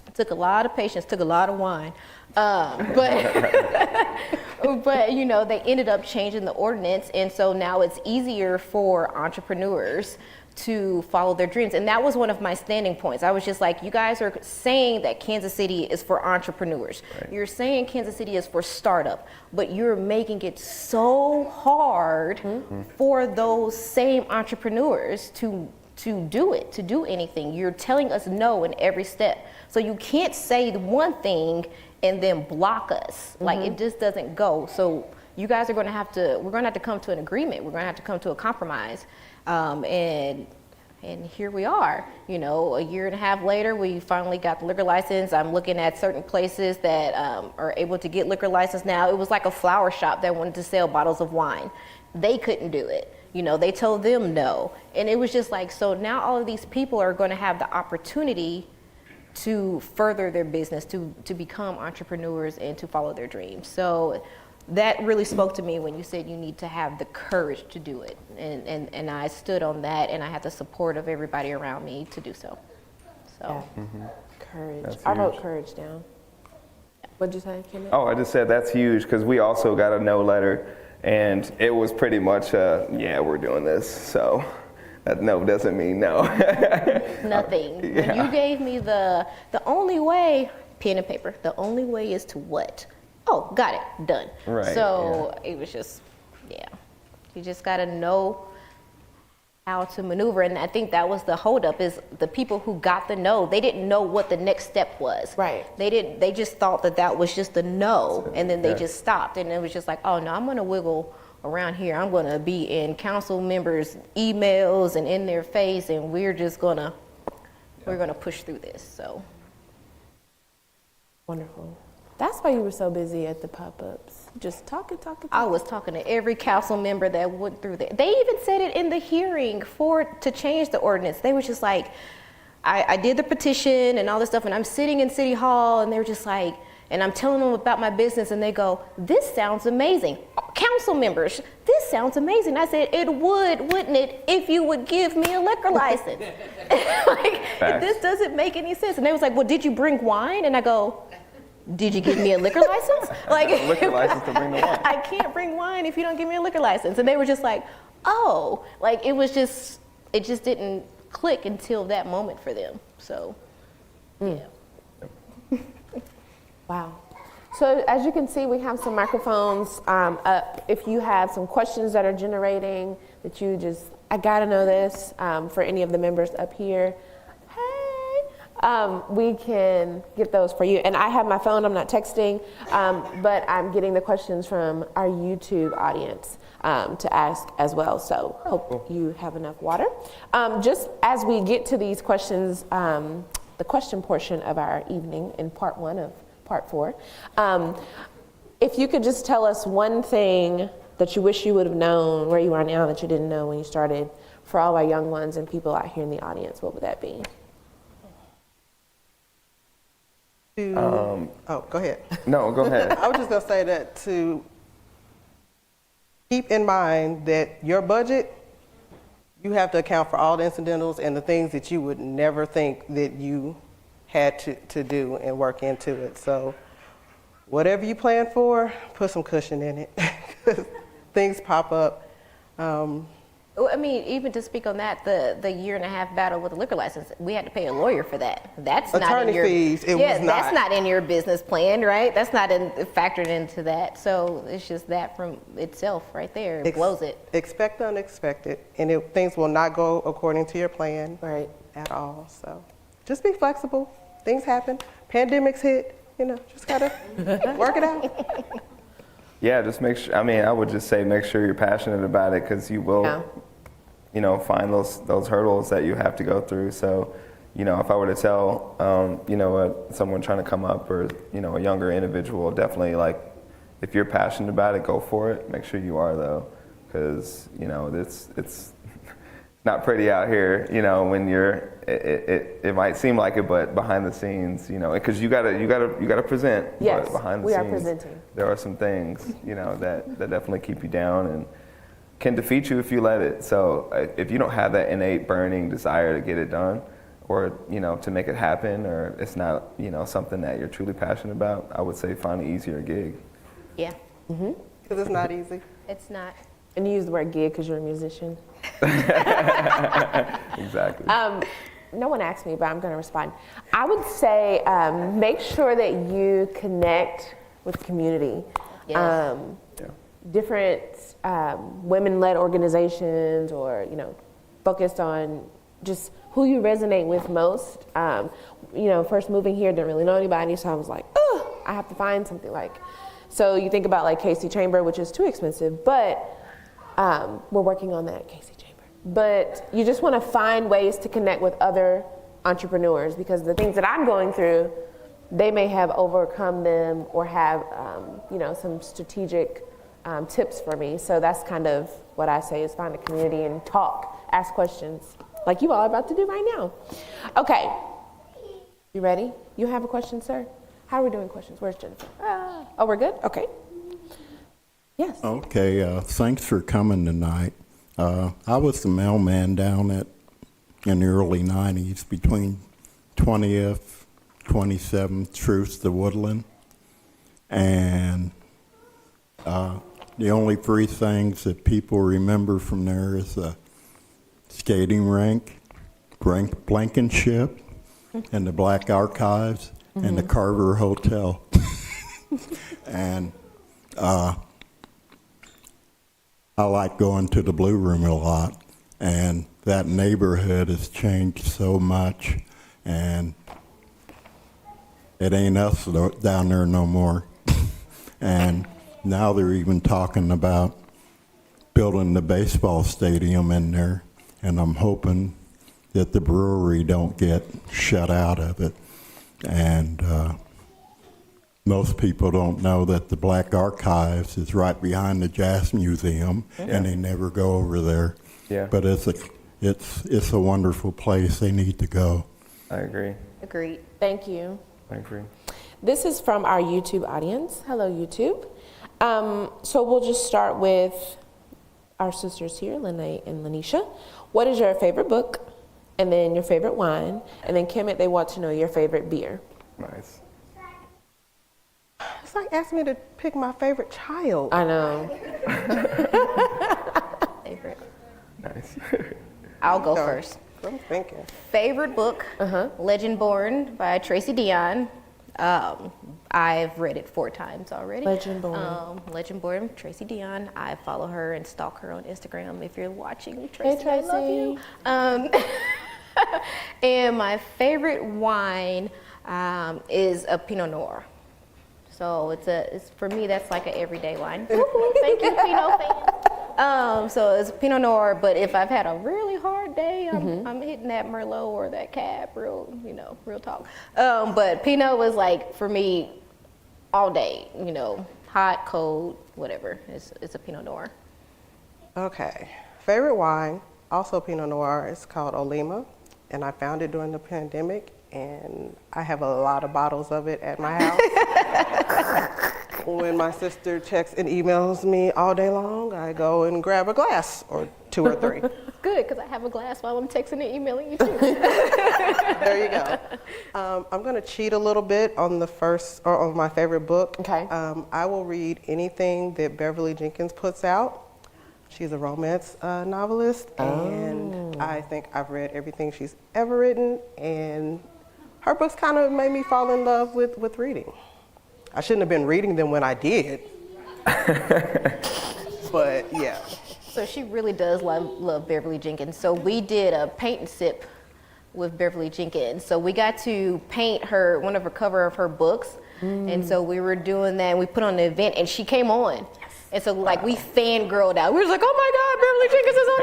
It took a lot of patience, took a lot of wine, but you know, they ended up changing the ordinance, and so now it's easier for entrepreneurs to follow their dreams. And that was one of my standing points. I was just like, you guys are saying that Kansas City is for entrepreneurs. Right. You're saying Kansas City is for startup, but you're making it so hard for those same entrepreneurs to do it, to do anything. You're telling us no in every step. So you can't say one thing and then block us. Like, it just doesn't go. So you guys are going to have to, we're going to have to come to an agreement. We're going to have to come to a compromise. And here we are, you know, a year and a half later, we finally got the liquor license. I'm looking at certain places that are able to get liquor license now. It was like a flower shop that wanted to sell bottles of wine. They couldn't do it. You know, they told them no. And it was just like, so now all of these people are going to have the opportunity to further their business, to become entrepreneurs and to follow their dreams. So that really spoke to me when you said you need to have the courage to do it. And I stood on that, and I had the support of everybody around me to do so. So, Courage. That's I wrote huge. courage down. What'd you say, Kemet? Oh, I just said that's huge because we also got a no letter, and it was pretty much, yeah, we're doing this. So that no doesn't mean no. Nothing. Yeah. When you gave me the only way, pen and paper, the only way is to what? Oh, got it, done. Right, So it was just, yeah, you just got to know how to maneuver. And I think that was the holdup, is the people who got the no, they didn't know what the next step was. Right. They just thought that was just the no, and then they Yeah. just stopped. And it was just like, oh no, I'm going to wiggle around here. I'm going to be in council members' emails and in their face, and we're just going to, we're going to push through this. So. Wonderful. That's why you were so busy at the pop-ups. Just talking. I was talking to every council member that went through that. They even said it in the hearing to change the ordinance. They were just like, I did the petition and all this stuff, and I'm sitting in City Hall, and they were just like, and I'm telling them about my business, and they go, this sounds amazing. Council members, this sounds amazing. I said, it would, wouldn't it, if you would give me a liquor license? Like, this doesn't make any sense. And they was like, well, did you bring wine? And I go, did you give me a liquor license? Like, Liquor license to bring the wine. I can't bring wine if you don't give me a liquor license. And they were just like, oh, like it just didn't click until that moment for them. So, yeah. Wow. So as you can see, we have some microphones up. If you have some questions that are generating that you just, I gotta know this, for any of the members up here, we can get those for you. And I have my phone, I'm not texting, but I'm getting the questions from our YouTube audience to ask as well. So hope you have enough water. Just as we get to these questions, the question portion of our evening in part one of part 4, if you could just tell us one thing that you wish you would have known where you are now that you didn't know when you started, for all our young ones and people out here in the audience, what would that be? Oh, go ahead. No, go ahead. I was just gonna say that to keep in mind that your budget, you have to account for all the incidentals and the things that you would never think that you had to do and work into it. So whatever you plan for, put some cushion in it. 'Cause things pop up. Well, I mean, even to speak on that, the year and a half battle with the liquor license, we had to pay a lawyer for that. That's not in Attorney your fees, it yeah, was that's not. not in your business plan, right? That's not factored into that. So it's just that from itself right there. It blows it. Expect the unexpected, and things will not go according to your plan Right. at all. So just be flexible. Things happen. Pandemics hit. Just gotta work it out. Yeah, just make sure. I mean, I would just say make sure you're passionate about it, because you will, find those hurdles that you have to go through. So, if I were to tell, someone trying to come up, or a younger individual, definitely, like, if you're passionate about it, go for it. Make sure you are, though, because it's not pretty out here. When you're it might seem like it, but behind the scenes, because you gotta present. Yes, but behind the we scenes, are presenting. there are some things, that definitely keep you down and can defeat you if you let it. So if you don't have that innate burning desire to get it done, or to make it happen, or it's not something that you're truly passionate about, I would say find an easier gig. Yeah, Because it's not easy. it's not. And you use the word gig because you're a musician. Exactly. No one asked me, but I'm going to respond. I would say make sure that you connect with community. Yes. Different women-led organizations, or focused on just who you resonate with most. First moving here, didn't really know anybody, so I was like, oh, I have to find something like. So you think about like Casey Chamber, which is too expensive, but we're working on that, Casey Chamber. But you just want to find ways to connect with other entrepreneurs, because the things that I'm going through, they may have overcome them or have, some strategic tips for me. So that's kind of what I say, is find a community and talk, ask questions, like you all are about to do right now. Okay, you ready? You have a question, sir? How are we doing questions? Where's Jennifer? Oh, we're good? Okay. Yes. Okay, thanks for coming tonight. I was the mailman down in the early 90s between 20th, 27th, Truth to Woodland. And the only three things that people remember from there is the skating rink, Blankenship, and the Black Archives, and the Carver Hotel. And I like going to the Blue Room a lot, and that neighborhood has changed so much, and it ain't us down there no more. And now they're even talking about building the baseball stadium in there, and I'm hoping that the brewery don't get shut out of it. And most people don't know that the Black Archives is right behind the Jazz Museum, and they never go over there. Yeah. But it's a wonderful place. They need to go. I agree. Agreed. Thank you. I agree. This is from our YouTube audience. Hello, YouTube. So we'll just start with our sisters here, Lene and La'Nesha. What is your favorite book? And then your favorite wine? And then Kemet, they want to know your favorite beer. Nice. It's like asking me to pick my favorite child. I know. Favorite. Nice. I'll go first. I'm thinking. Favorite book, Legend Born by Tracy Deonn. I've read it 4 times already. Legend Born. Legend Born, Tracy Deonn. I follow her and stalk her on Instagram. If you're watching, Tracy, Hey, I love you. And my favorite wine is a Pinot Noir. So it's for me, that's like an everyday wine. Thank you, Pinot fan. So it's Pinot Noir, but if I've had a really hard day, I'm hitting that Merlot or that Cab, real talk. But Pinot was like, for me, all day, hot, cold, whatever. It's a Pinot Noir. Okay. Favorite wine, also Pinot Noir. It's called Olima, and I found it during the pandemic, and I have a lot of bottles of it at my house. When my sister checks and emails me all day long, I go and grab a glass or 2 or 3. Good, because I have a glass while I'm texting and emailing you too. There you go. I'm going to cheat a little bit on the first, or on my favorite book. Okay. I will read anything that Beverly Jenkins puts out. She's a romance novelist, and I think I've read everything she's ever written, and her books kind of made me fall in love with reading. I shouldn't have been reading them when I did, but yeah. So she really does love Beverly Jenkins. So we did a paint and sip with Beverly Jenkins. So we got to paint one of her cover of her books. And so we were doing that, and we put on the event, and she came on. And so like we fangirled out. We was like, oh my God, Beverly Jenkins is on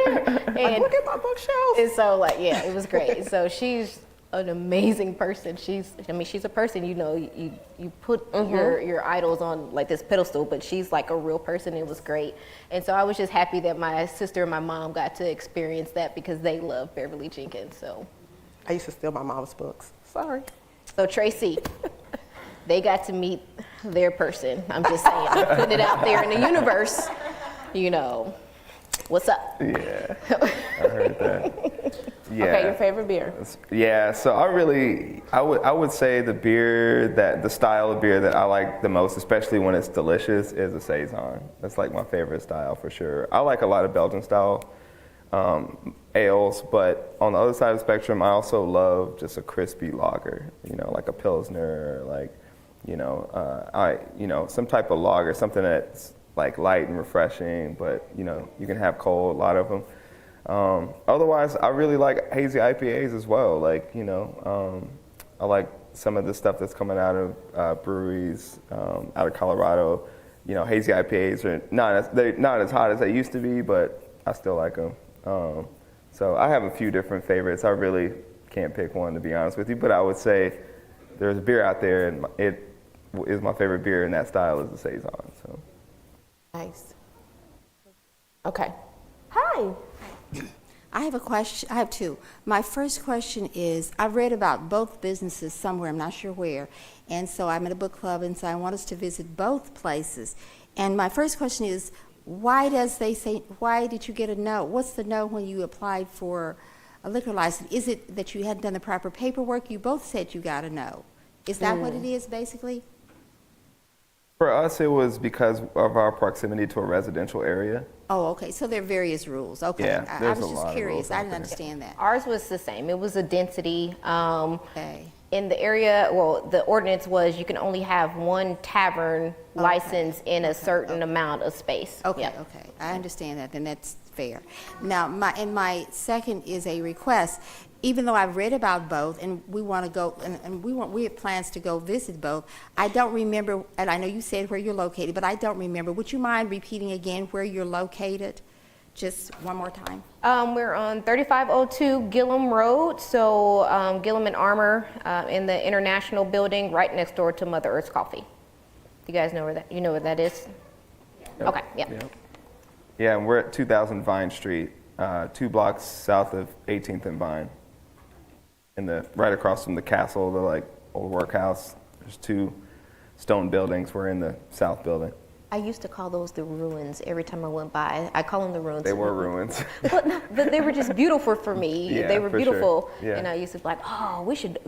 here. And Look at my bookshelf. And so like, yeah, it was great. So she's an amazing person. She's a person, you put your idols on like this pedestal, but she's like a real person. It was great. And so I was just happy that my sister and my mom got to experience that because they love Beverly Jenkins. So I used to steal my mom's books. Sorry. So Tracy, they got to meet their person. I'm just saying, I'm putting it out there in the universe. What's up? Yeah, I heard that. Yeah. Okay, your favorite beer? Yeah, so I would say the style of beer that I like the most, especially when it's delicious, is a Saison. That's like my favorite style for sure. I like a lot of Belgian style ales, but on the other side of the spectrum, I also love just a crispy lager, like a Pilsner, like, some type of lager, something that's like light and refreshing, but you can have cold, a lot of them. Otherwise, I really like hazy IPAs as well. Like, I like some of the stuff that's coming out of breweries out of Colorado. Hazy IPAs are they're not as hot as they used to be, but I still like them. So I have a few different favorites. I really can't pick one, to be honest with you, but I would say there's a beer out there, and it is my favorite beer in that style is the Saison. So. Nice. Okay. Hi. I have a question. I have 2. My first question is, I've read about both businesses somewhere, I'm not sure where, and so I'm at a book club, and so I want us to visit both places. And my first question is, why did you get a no? What's the no when you applied for a liquor license? Is it that you hadn't done the proper paperwork? You both said you got a no. Is that what it is, basically? For us, it was because of our proximity to a residential area. Oh, okay. So there are various rules. Okay. Yeah, I there's was a just lot of curious. rules I out didn't there. understand that. Ours was the same. It was a density. Okay. In the area, the ordinance was you can only have one tavern license in a certain amount of space. Okay, Yep. okay. I understand that, then that's fair. Now, my second is a request. Even though I've read about both, and we want to go, and we have plans to go visit both, I don't remember, and I know you said where you're located, but I don't remember. Would you mind repeating again where you're located? Just one more time. We're on 3502 Gillum Road, so Gillum and Armour in the International Building, right next door to Mother Earth's Coffee. You guys know where that is? Yep. Okay, yeah. Yep. Yeah, and we're at 2000 Vine Street, 2 blocks south of 18th and Vine. Right across from the castle, the like old workhouse. There's 2 stone buildings. We're in the south building. I used to call those the ruins every time I went by. I call them the ruins. They were ruins. But they were just beautiful for me. Yeah, they were for beautiful. sure. Yeah. And I used to be like, oh, we should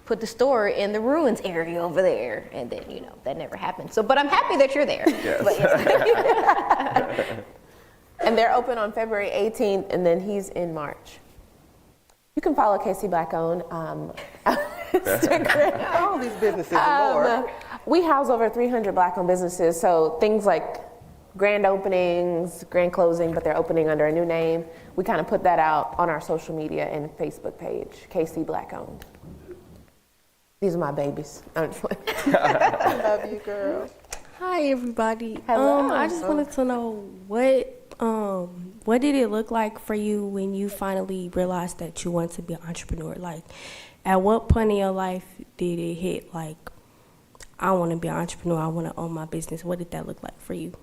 put the store in the ruins area over there. And then, that never happened. So, but I'm happy that you're there. Yes. But, yes. And they're open on February 18th, and then he's in March. You can follow KC Black-Owned on Instagram. All these businesses and more. We house over 300 Black-owned businesses, so things like grand openings, grand closing, but they're opening under a new name. We kind of put that out on our social media and Facebook page, KC Black-Owned. These are my babies. I'm just like, I love you, girl. Hi, everybody. Hello. I just wanted to know what did it look like for you when you finally realized that you wanted to be an entrepreneur? Like, at what point in your life did it hit, like, I want to be an entrepreneur, I want to own my business? What did that look like for you?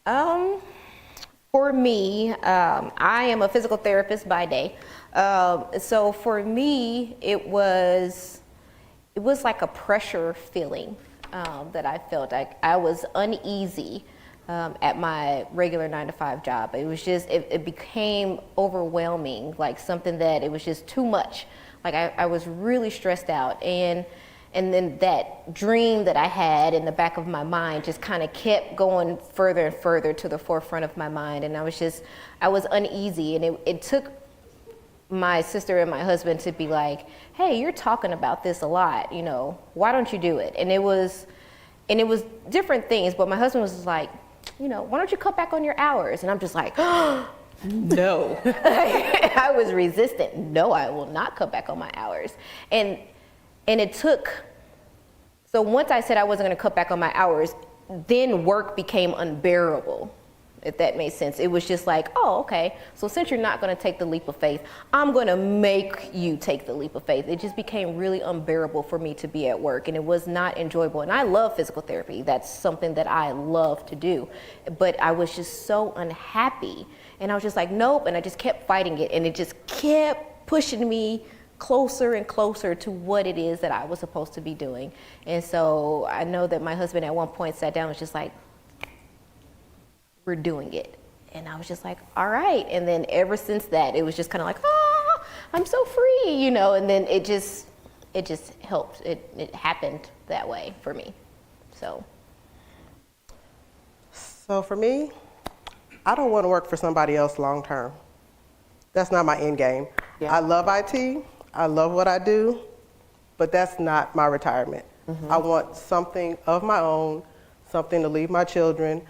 For For me, I am a physical therapist by day. So for me, it was like a pressure feeling that I felt. I was uneasy at my regular 9-to-5 job. It was just, it became overwhelming, like something that it was just too much. Like I was really stressed out. And then that dream that I had in the back of my mind just kind of kept going further and further to the forefront of my mind. And I was uneasy. And it took my sister and my husband to be like, hey, you're talking about this a lot, you know, why don't you do it? And it was different things, but my husband was just like, you know, why don't you cut back on your hours? And I'm just like, oh, no. I was resistant. No, I will not cut back on my hours. And it took, so once I said I wasn't going to cut back on my hours, then work became unbearable, if that made sense. It was just like, oh, okay, so since you're not going to take the leap of faith, I'm going to make you take the leap of faith. It just became really unbearable for me to be at work, and it was not enjoyable. And I love physical therapy. That's something that I love to do. But I was just so unhappy, and I was just like, nope, and I just kept fighting it, and it just kept pushing me closer and closer to what it is that I was supposed to be doing. And so I know that my husband at one point sat down and was just like, we're doing it. And I was just like, all right. And then ever since that, it was just kind of like, ah, I'm so free, you know, and then it just helped. It happened that way for me. So for me, I don't want to work for somebody else long term. That's not my end game. Yeah. I love IT. I love what I do, but that's not my retirement. Mm-hmm. I want something of my own, something to leave my children.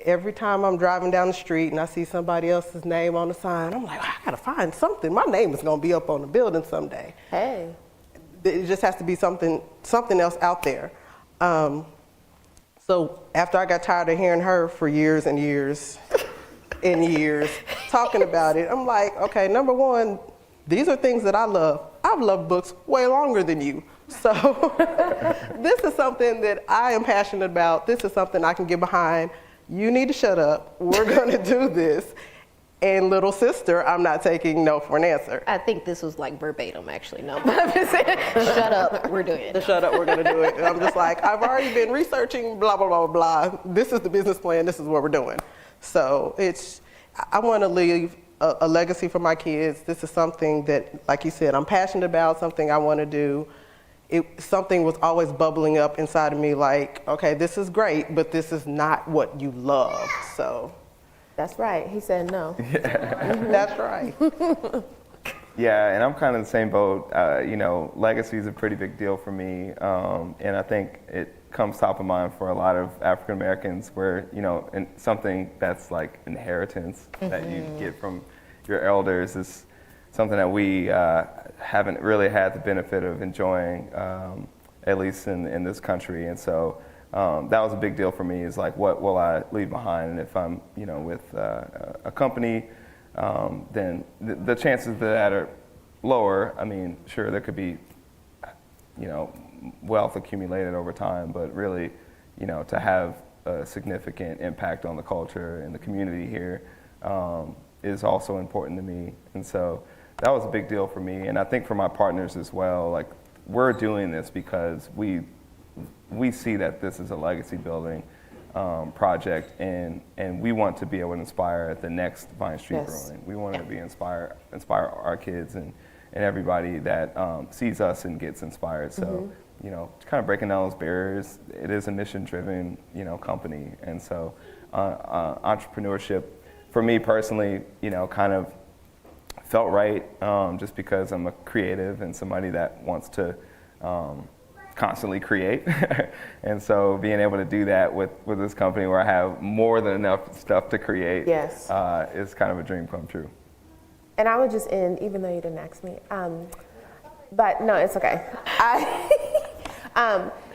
Every time I'm driving down the street and I see somebody else's name on the sign, I'm like, I gotta find something. My name is gonna be up on the building someday. Hey. It just has to be something else out there. So after I got tired of hearing her for years and years and years talking about it, I'm like, okay, number one, these are things that I love. I've loved books way longer than you. So this is something that I am passionate about. This is something I can get behind. You need to shut up. We're going to do this. And little sister, I'm not taking no for an answer. I think this was like verbatim, actually. No, but I'm just saying, shut up, we're doing it. Shut up, we're going to do it. And I'm just like, I've already been researching, blah, blah, blah, blah. This is the business plan. This is what we're doing. So I want to leave a legacy for my kids. This is something that, like you said, I'm passionate about, something I want to do. Something was always bubbling up inside of me like, okay, this is great, but this is not what you love, so. That's right, he said no. Yeah. Mm-hmm. That's right. Yeah, and I'm kind of in the same boat. You know, legacy is a pretty big deal for me, and I think it comes top of mind for a lot of African Americans where, you know, and something that's like inheritance that you get from your elders is something that we haven't really had the benefit of enjoying, at least in this country. And so that was a big deal for me, is like, what will I leave behind? And if I'm, you know, with a company, then the chances of that are lower. I mean, sure, there could be, you know, wealth accumulated over time, but really, you know, to have a significant impact on the culture and the community here is also important to me. And so that was a big deal for me, and I think for my partners as well. Like, we're doing this because we see that this is a legacy building project, and we want to be able to inspire the next Vine Street Brewing. We want to be inspire our kids and everybody that sees us and gets inspired. So, you know, kind of breaking down those barriers. It is a mission-driven, you know, company, and so entrepreneurship, for me personally, you know, kind of felt right, just because I'm a creative and somebody that wants to constantly create. And so being able to do that with this company where I have more than enough stuff to create is kind of a dream come true. And I would just end, even though you didn't ask me, but no, it's okay.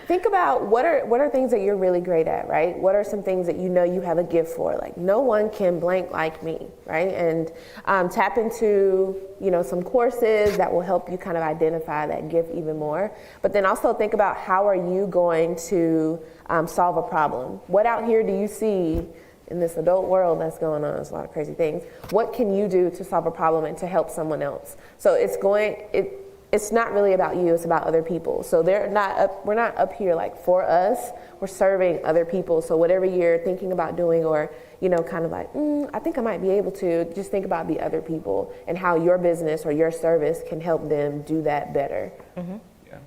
Think about what are things that you're really great at, right? What are some things that you know you have a gift for? Like, no one can blank like me, right? And tap into, you know, some courses that will help you kind of identify that gift even more. But then also think about, how are you going to solve a problem? What out here do you see in this adult world that's going on, there's a lot of crazy things. What can you do to solve a problem and to help someone else? So it's not really about you, it's about other people. So we're not up here like for us, we're serving other people. So whatever you're thinking about doing, or, kind of like, I think I might be able to, just think about the other people and how your business or your service can help them do that better. Yeah.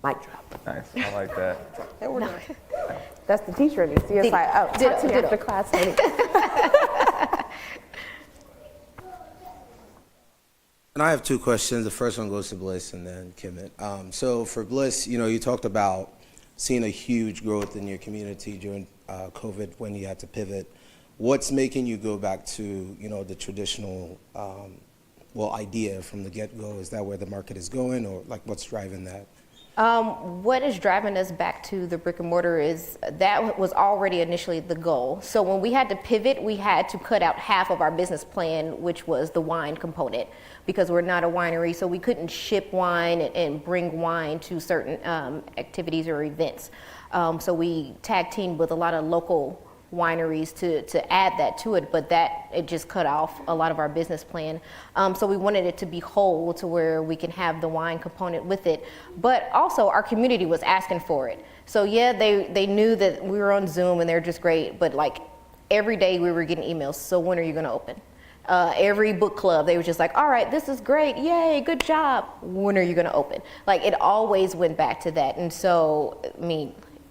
Mic drop. Nice. I like that. And we're done. That's the teacher in me. See, it's like, oh, talk to me after class, honey. And I have two questions. The first one goes to Bliss and then Kemet. So for Bliss, you talked about seeing a huge growth in your community during COVID when you had to pivot. What's making you go back to, the traditional, idea from the get-go? Is that where the market is going, or like what's driving that? What is driving us back to the brick and mortar is that was already initially the goal. So when we had to pivot, we had to cut out half of our business plan, which was the wine component, because we're not a winery, so we couldn't ship wine and bring wine to certain activities or events. So we tag teamed with a lot of local wineries to add that to it, but it just cut off a lot of our business plan. So we wanted it to be whole to where we can have the wine component with it, but also our community was asking for it. So yeah, they knew that we were on Zoom and they're just great, but like every day we were getting emails, so when are you gonna open? Every book club, they were just like, all right, this is great, yay, good job, when are you gonna open? Like it always went back to that. And so,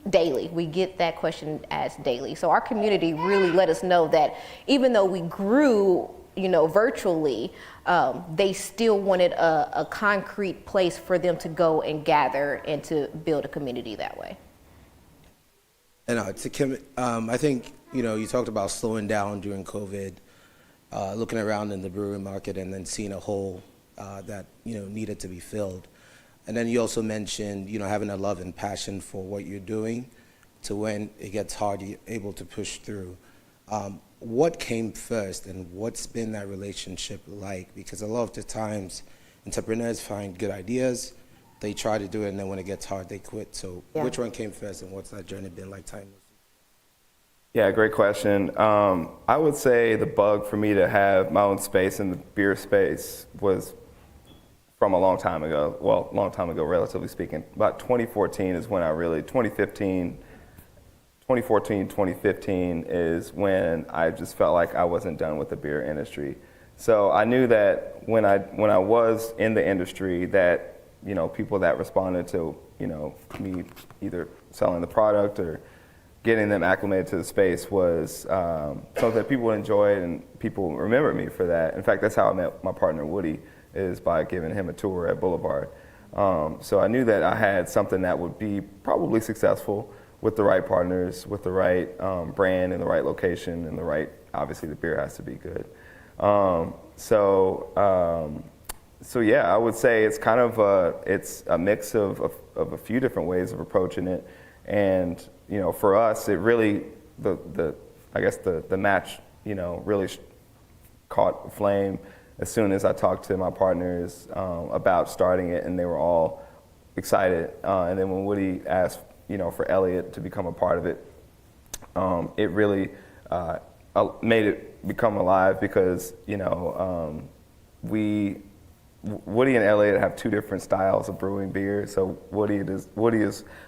daily, we get that question asked daily. So our community really let us know that even though we grew, virtually, they still wanted a concrete place for them to go and gather and to build a community that way. And to Kim, I think, you talked about slowing down during COVID, looking around in the brewery market and then seeing a hole that, needed to be filled. And then you also mentioned, having a love and passion for what you're doing to when it gets hard, you're able to push through. What came first and what's been that relationship like? Because a lot of the times entrepreneurs find good ideas, they try to do it, and then when it gets hard, they quit. So which one came first and what's that journey been like time? Yeah, great question. I would say the bug for me to have my own space in the beer space was from a long time ago. Well, long time ago, relatively speaking. About 2014 is when 2014, 2015 is when I just felt like I wasn't done with the beer industry. So I knew that when I was in the industry that, people that responded to, me either selling the product or getting them acclimated to the space was something that people enjoyed and people remember me for that. In fact, that's how I met my partner, Woody, is by giving him a tour at Boulevard. So I knew that I had something that would be probably successful with the right partners, with the right brand and the right location and obviously the beer has to be good. So yeah, I would say it's kind of it's a mix of a few different ways of approaching it. And, for us, it really, the match, really caught flame as soon as I talked to my partners about starting it, and they were all excited. And then when Woody asked, for Elliot to become a part of it, it really made it become alive because, Woody and Elliot have two different styles of brewing beer. So Woody is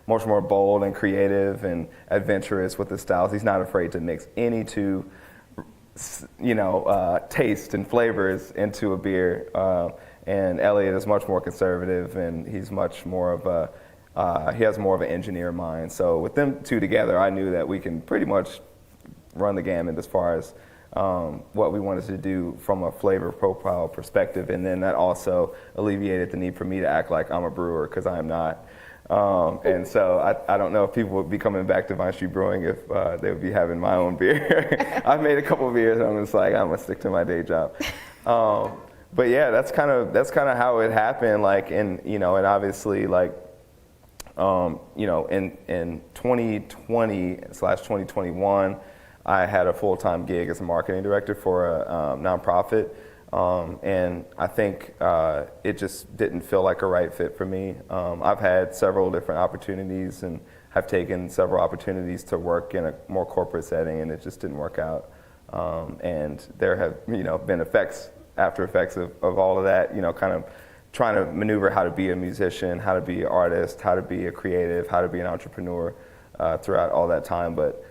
much more bold and creative and adventurous with his styles. He's not afraid to mix any two taste and flavors into a beer. And Elliot is much more conservative, and he's much more of he has more of an engineer mind. So with them two together, I knew that we can pretty much run the gamut as far as what we wanted to do from a flavor profile perspective. And then that also alleviated the need for me to act like I'm a brewer, because I am not. And so I don't know if people would be coming back to Vine Street Brewing if they would be having my own beer. I've made a couple of beers and I'm just like, I'm gonna stick to my day job. But yeah, that's kind of how it happened. And obviously in 2020/2021, I had a full-time gig as a marketing director for a nonprofit And I think it just didn't feel like a right fit for me. I've had several different opportunities and have taken several opportunities to work in a more corporate setting, and it just didn't work out. And there have been after effects of all of that, kind of trying to maneuver how to be a musician, how to be an artist, how to be a creative, how to be an entrepreneur throughout all that time. But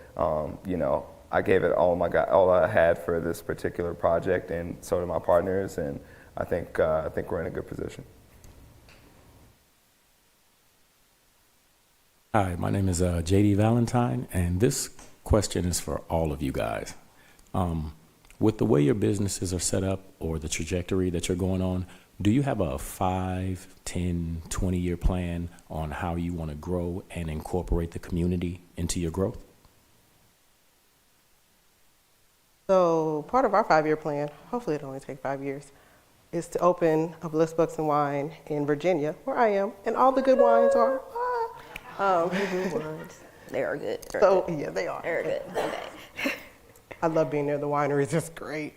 I gave it all I had for this particular project, and so did my partners, and I think we're in a good position. Hi, my name is JD Valentine, and this question is for all of you guys. With the way your businesses are set up or the trajectory that you're going on, do you have a 5, 10, 20-year plan on how you want to grow and incorporate the community into your growth? So part of our 5-year plan, hopefully it'll only take 5 years, is to open a Bliss Books and Wine in Virginia, where I am, and all the good wines are. They are good. Yeah, they are. They're good. Okay. I love being near the winery, it's just great.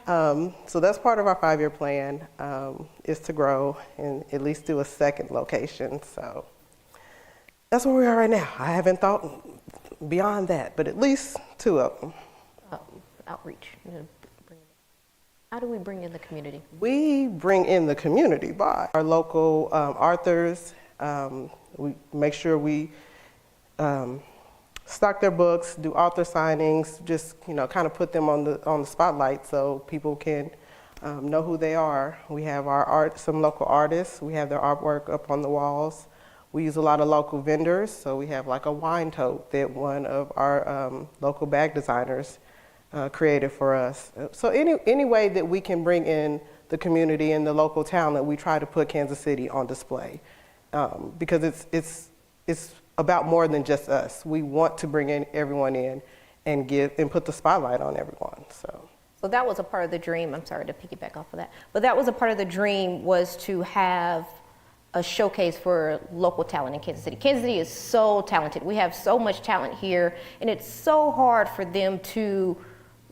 So that's part of our 5-year plan, is to grow and at least do a second location. So that's where we are right now. I haven't thought beyond that, but at least 2 of them. Outreach. How do we bring in the community? We bring in the community by our local authors. We make sure we stock their books, do author signings, just kind of put them on the spotlight so people can know who they are. We have some local artists. We have their artwork up on the walls. We use a lot of local vendors, so we have like a wine tote that one of our local bag designers created for us. So any way that we can bring in the community and the local talent, we try to put Kansas City on display, because it's about more than just us. We want to bring everyone in and put the spotlight on everyone. So that was a part of the dream. I'm sorry to piggyback off of that, but that was a part of the dream, was to have a showcase for local talent in Kansas City. Kansas City is so talented. We have so much talent here, and it's so hard for them to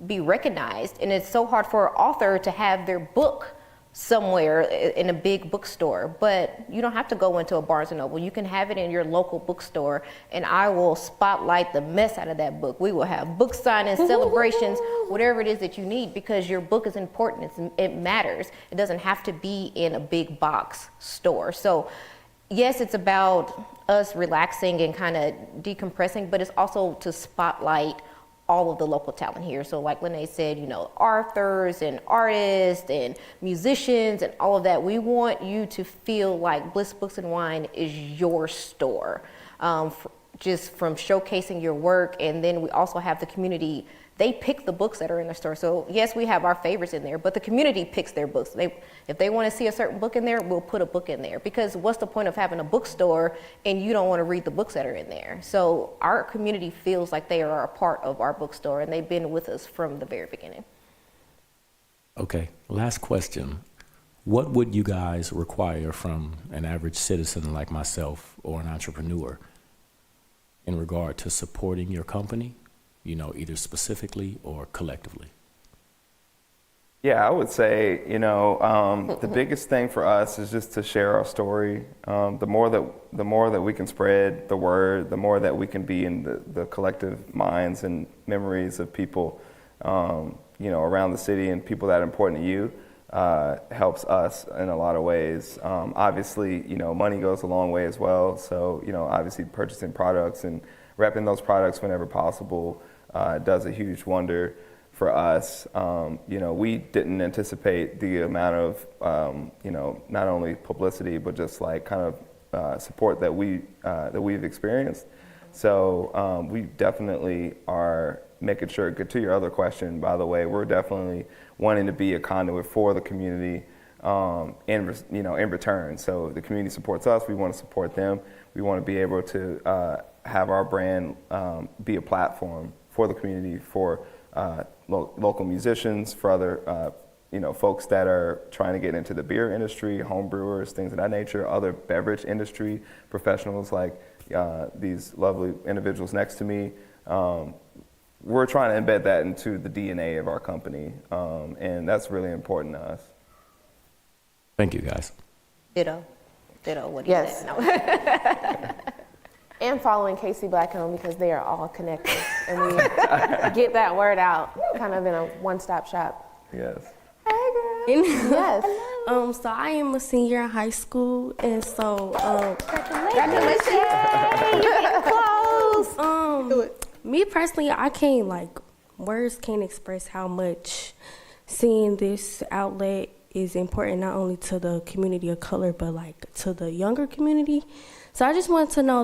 be recognized, and it's so hard for an author to have their book somewhere in a big bookstore. But you don't have to go into a Barnes & Noble. You can have it in your local bookstore, and I will spotlight the mess out of that book. We will have book signings, celebrations, whatever it is that you need, because your book is important. It matters. It doesn't have to be in a big box store. So yes, it's about us relaxing and kind of decompressing, but it's also to spotlight all of the local talent here. So like Lene said, authors and artists and musicians and all of that. We want you to feel like Bliss Books and Wine is your store, just from showcasing your work. And then we also have the community. They pick the books that are in the store. So yes, we have our favorites in there, but the community picks their books. If they want to see a certain book in there, we'll put a book in there, because what's the point of having a bookstore and you don't want to read the books that are in there? So our community feels like they are a part of our bookstore, and they've been with us from the very beginning. Okay, last question. What would you guys require from an average citizen like myself or an entrepreneur in regard to supporting your company? Either specifically or collectively? Yeah, I would say, the biggest thing for us is just to share our story. The more that we can spread the word, the more that we can be in the collective minds and memories of people, around the city, and people that are important to you, helps us in a lot of ways. Obviously, money goes a long way as well. So, obviously purchasing products and repping those products whenever possible does a huge wonder for us. We didn't anticipate the amount of, not only publicity, but just like kind of support that we've experienced. So we definitely are making sure, to your other question, by the way, we're definitely wanting to be a conduit for the community in return. So the community supports us, we want to support them. We want to be able to have our brand be a platform for the community, for local musicians, for other folks that are trying to get into the beer industry, home brewers, things of that nature, other beverage industry professionals like these lovely individuals next to me. we're trying to embed that into the DNA of our company, and that's really important to us. Thank you, guys. Ditto. What do you Yes. say? No. And following Casey Black-Owned, because they are all connected. And we get that word out kind of in a one-stop shop. Yes. Hey, girl. Yes. So I am a senior in high school, and so me personally, I can't words can't express how much seeing this outlet is important not only to the community of color but to the younger community. So I just want to know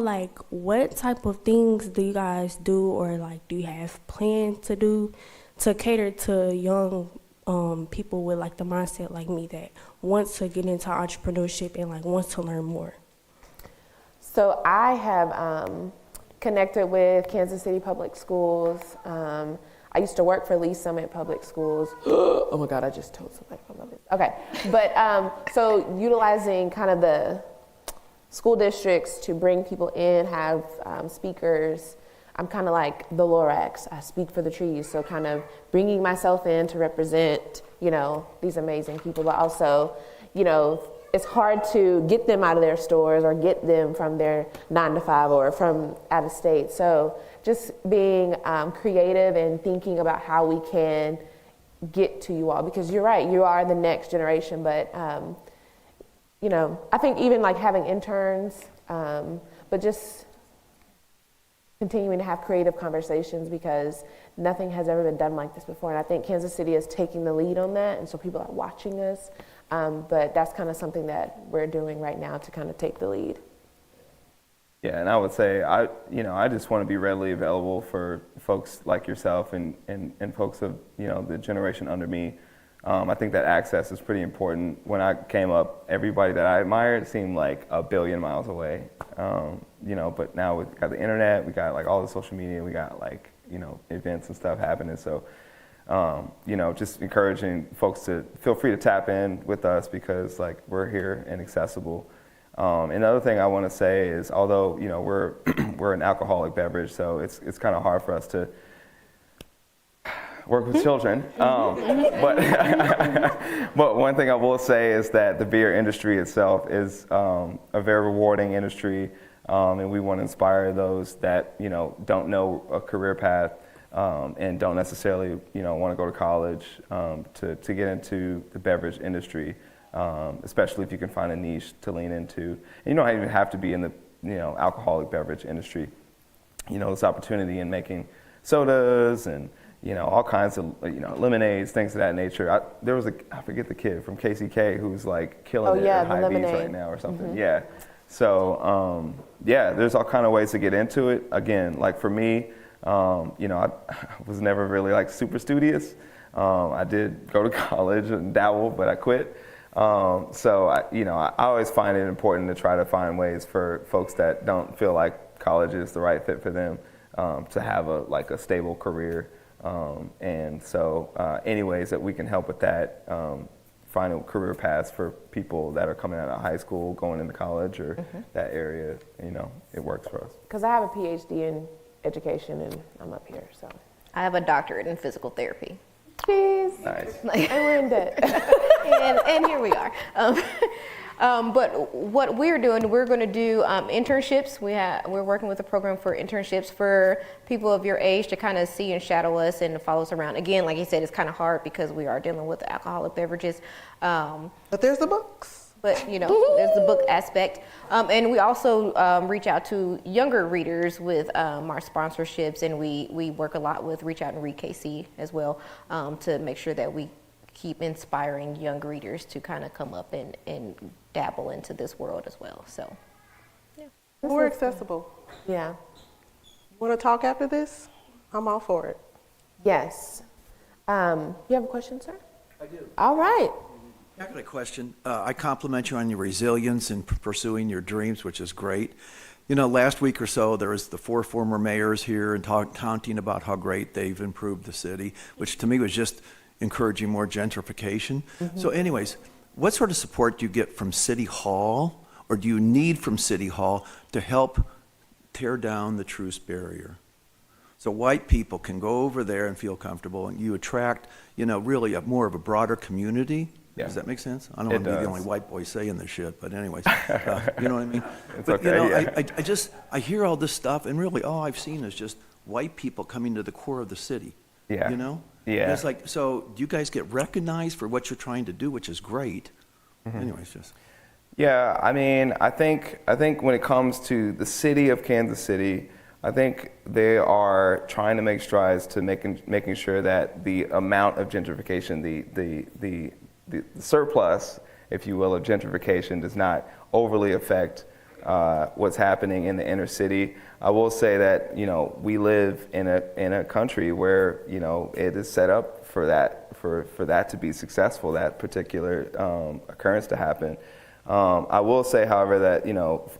what type of things do you guys do, or do you have plans to do to cater to young people with the mindset like me that wants to get into entrepreneurship and wants to learn more? So I have connected with Kansas City Public Schools. I used to work for Lee Summit Public Schools. Oh my God, I just told somebody about this. Okay, but so utilizing kind of the school districts to bring people in, have speakers. I'm kind of like the Lorax. I speak for the trees. So kind of bringing myself in to represent, these amazing people, but also, it's hard to get them out of their stores or get them from their 9-to-5 or from out of state. So just being creative and thinking about how we can get to you all, because you're right, you are the next generation, but I think even having interns, but just continuing to have creative conversations, because nothing has ever been done like this before. And I think Kansas City is taking the lead on that, and so people are watching us. But that's kind of something that we're doing right now to kind of take the lead. Yeah, and I would say I just want to be readily available for folks like yourself and folks of the generation under me. I think that access is pretty important. When I came up, everybody that I admired seemed like a billion miles away. But now we've got the internet, we got all the social media, we got events and stuff happening. So, just encouraging folks to feel free to tap in with us, because we're here and accessible. Another thing I want to say is, although we're an alcoholic beverage, so it's kind of hard for us to work with children. But one thing I will say is that the beer industry itself is a very rewarding industry, and we want to inspire those that don't know a career path and don't necessarily want to go to college to get into the beverage industry, especially if you can find a niche to lean into. And you don't even have to be in the alcoholic beverage industry. This opportunity in making sodas and all kinds of lemonades, things of that nature. There was I forget the kid from KCK who's killing it at High Bees right now or something. Mm-hmm. Yeah. So there's all kind of ways to get into it. Again, for me, I was never really super studious. I did go to college and dabble, but I quit. So I always find it important to try to find ways for folks that don't feel like college is the right fit for them to have a stable career. And so any ways that we can help with that, finding career paths for people that are coming out of high school, going into college or that area, it works for us. Because I have a PhD in education and I'm up here, so. I have a doctorate in physical therapy. Jeez. Nice. And we're in debt. and here we are. But what we're doing, we're going to do internships. We're working with a program for internships for people of your age to kind of see and shadow us and follow us around. Again, like you said, it's kind of hard because we are dealing with alcoholic beverages. But there's the books. But there's the book aspect, and we also reach out to younger readers with our sponsorships, and we work a lot with Reach Out and Read KC as well to make sure that we keep inspiring young readers to kind of come up and dabble into this world as well. So, yeah, We're accessible. Yeah. Want to talk after this? I'm all for it. Yes. You have a question, sir? I do. All right. I got a question. I compliment you on your resilience in pursuing your dreams, which is great. Last week or so, there was the 4 former mayors here and counting about how great they've improved the city, which to me was just encouraging more gentrification. Mm-hmm. So anyways, what sort of support do you get from City Hall, or do you need from City Hall to help tear down the truce barrier? So white people can go over there and feel comfortable, and you attract, really more of a broader community. Yeah. Does that make sense? I don't It want to be the does. only white boy saying this shit, but anyways, you know what I mean? It's But, okay, I hear all this stuff, and really all I've seen is just white people coming to the core of the city. Yeah. And Yeah. it's like, so do you guys get recognized for what you're trying to do, which is great? Anyways, just. Yeah, I mean, I think when it comes to the city of Kansas City, I think they are trying to make strides to making sure that the amount of gentrification, the surplus, if you will, of gentrification does not overly affect what's happening in the inner city. I will say that we live in a country where it is set up for that to be successful, that particular occurrence to happen. I will say, however, that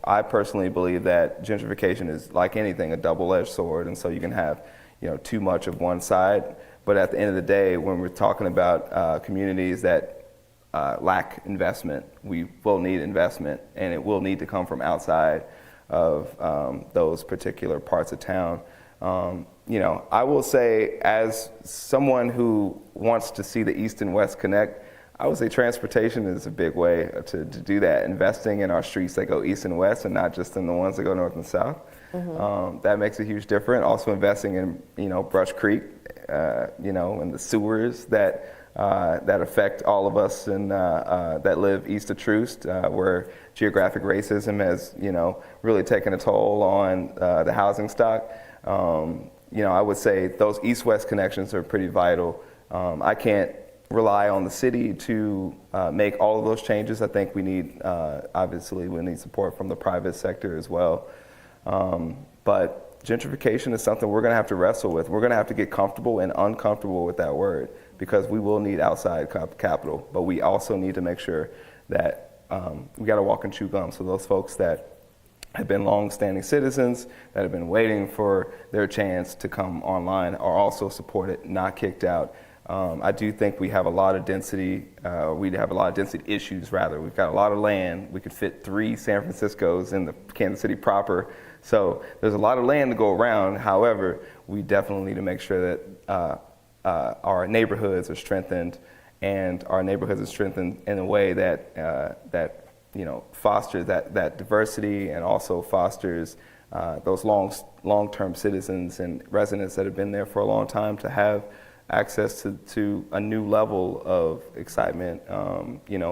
I personally believe that gentrification is, like anything, a double-edged sword, and so you can have too much of one side. But at the end of the day, when we're talking about communities that lack investment, we will need investment, and it will need to come from outside of those particular parts of town. I will say, as someone who wants to see the East and West connect, I would say transportation is a big way to do that. Investing in our streets that go east and west, and not just in the ones that go north and south. That makes a huge difference. Also investing in Brush Creek, and the sewers that affect all of us and that live east of Troost, where geographic racism has really taken a toll on the housing stock. I would say those east-west connections are pretty vital. I can't rely on the city to make all of those changes. I think we need, obviously, we need support from the private sector as well. But gentrification is something we're going to have to wrestle with. We're going to have to get comfortable and uncomfortable with that word, because we will need outside capital, but we also need to make sure that we got to walk and chew gum. So those folks that have been long-standing citizens, that have been waiting for their chance to come online, are also supported, not kicked out. I do think we have a lot of density, issues rather. We've got a lot of land. We could fit 3 San Franciscos in the Kansas City proper. So there's a lot of land to go around. However, we definitely need to make sure that our neighborhoods are strengthened, and our neighborhoods are strengthened in a way that fosters that diversity, and also fosters those long-term citizens and residents that have been there for a long time to have access to a new level of excitement,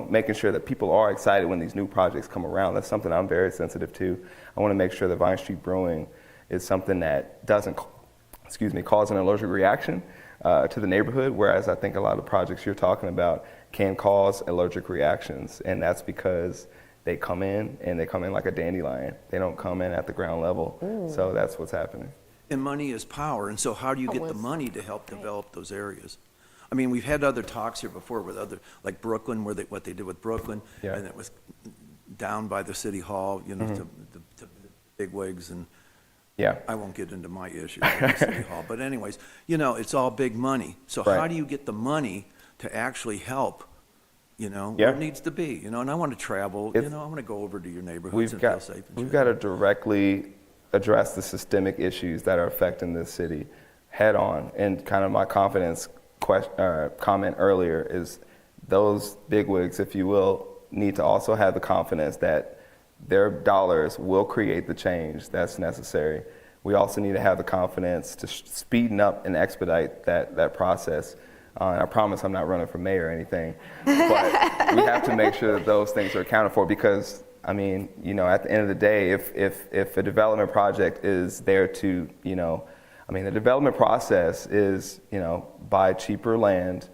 making sure that people are excited when these new projects come around. That's something I'm very sensitive to. I want to make sure that Vine Street Brewing is something that doesn't, cause an allergic reaction to the neighborhood, whereas I think a lot of projects you're talking about can cause allergic reactions, and that's because they come in like a dandelion. They don't come in at the ground level. So that's what's happening. And money is power, and so how do you get the money to help develop those areas? I mean, we've had other talks here before with like Brooklyn, what they did with Brooklyn, Yeah. and it was down by the city hall, to the bigwigs, and Yeah. I won't get into my issue with the city hall, but anyways, it's all big money. So Right. how do you get the money to actually help? Yeah. Where it needs to be, and I want to travel, I want to go over to your neighborhoods and feel safe. And We've shit. got to directly address the systemic issues that are affecting this city head on. And kind of my confidence comment earlier is those bigwigs, if you will, need to also have the confidence that their dollars will create the change that's necessary. We also need to have the confidence to speeden up and expedite that process. I promise I'm not running for mayor or anything, but we have to make sure that those things are accounted for, because at the end of the day, if a development project is there to, the development process is, buy cheaper land,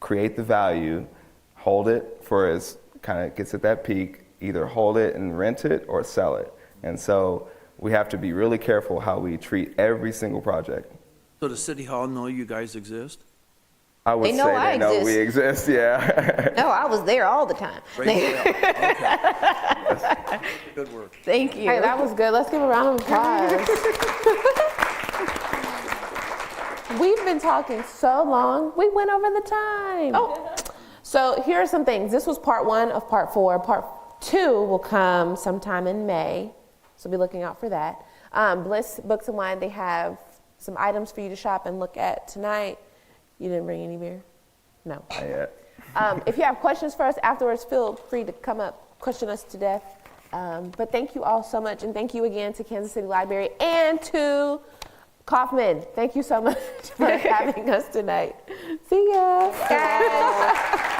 create the value, hold it for as kind of gets at that peak, either hold it and rent it or sell it. And so we have to be really careful how we treat every single project. So does City Hall know you guys exist? I would They know say I they know exist. we exist, yeah. No, I was there all the time. Great. Okay. Good work. Thank you. Hey, that was good. Let's give a round of applause. We've been talking so long, we went over the time. Oh, so here are some things. This was part 1 of part 4. Part 2 will come sometime in May, so be looking out for that. Bliss Books and Wine, they have some items for you to shop and look at tonight. You didn't bring any beer? No. Not yet. If you have questions for us afterwards, feel free to come up, question us to death. But thank you all so much, and thank you again to Kansas City Library and to Kaufman. Thank you so much for having us tonight. See ya. Guys.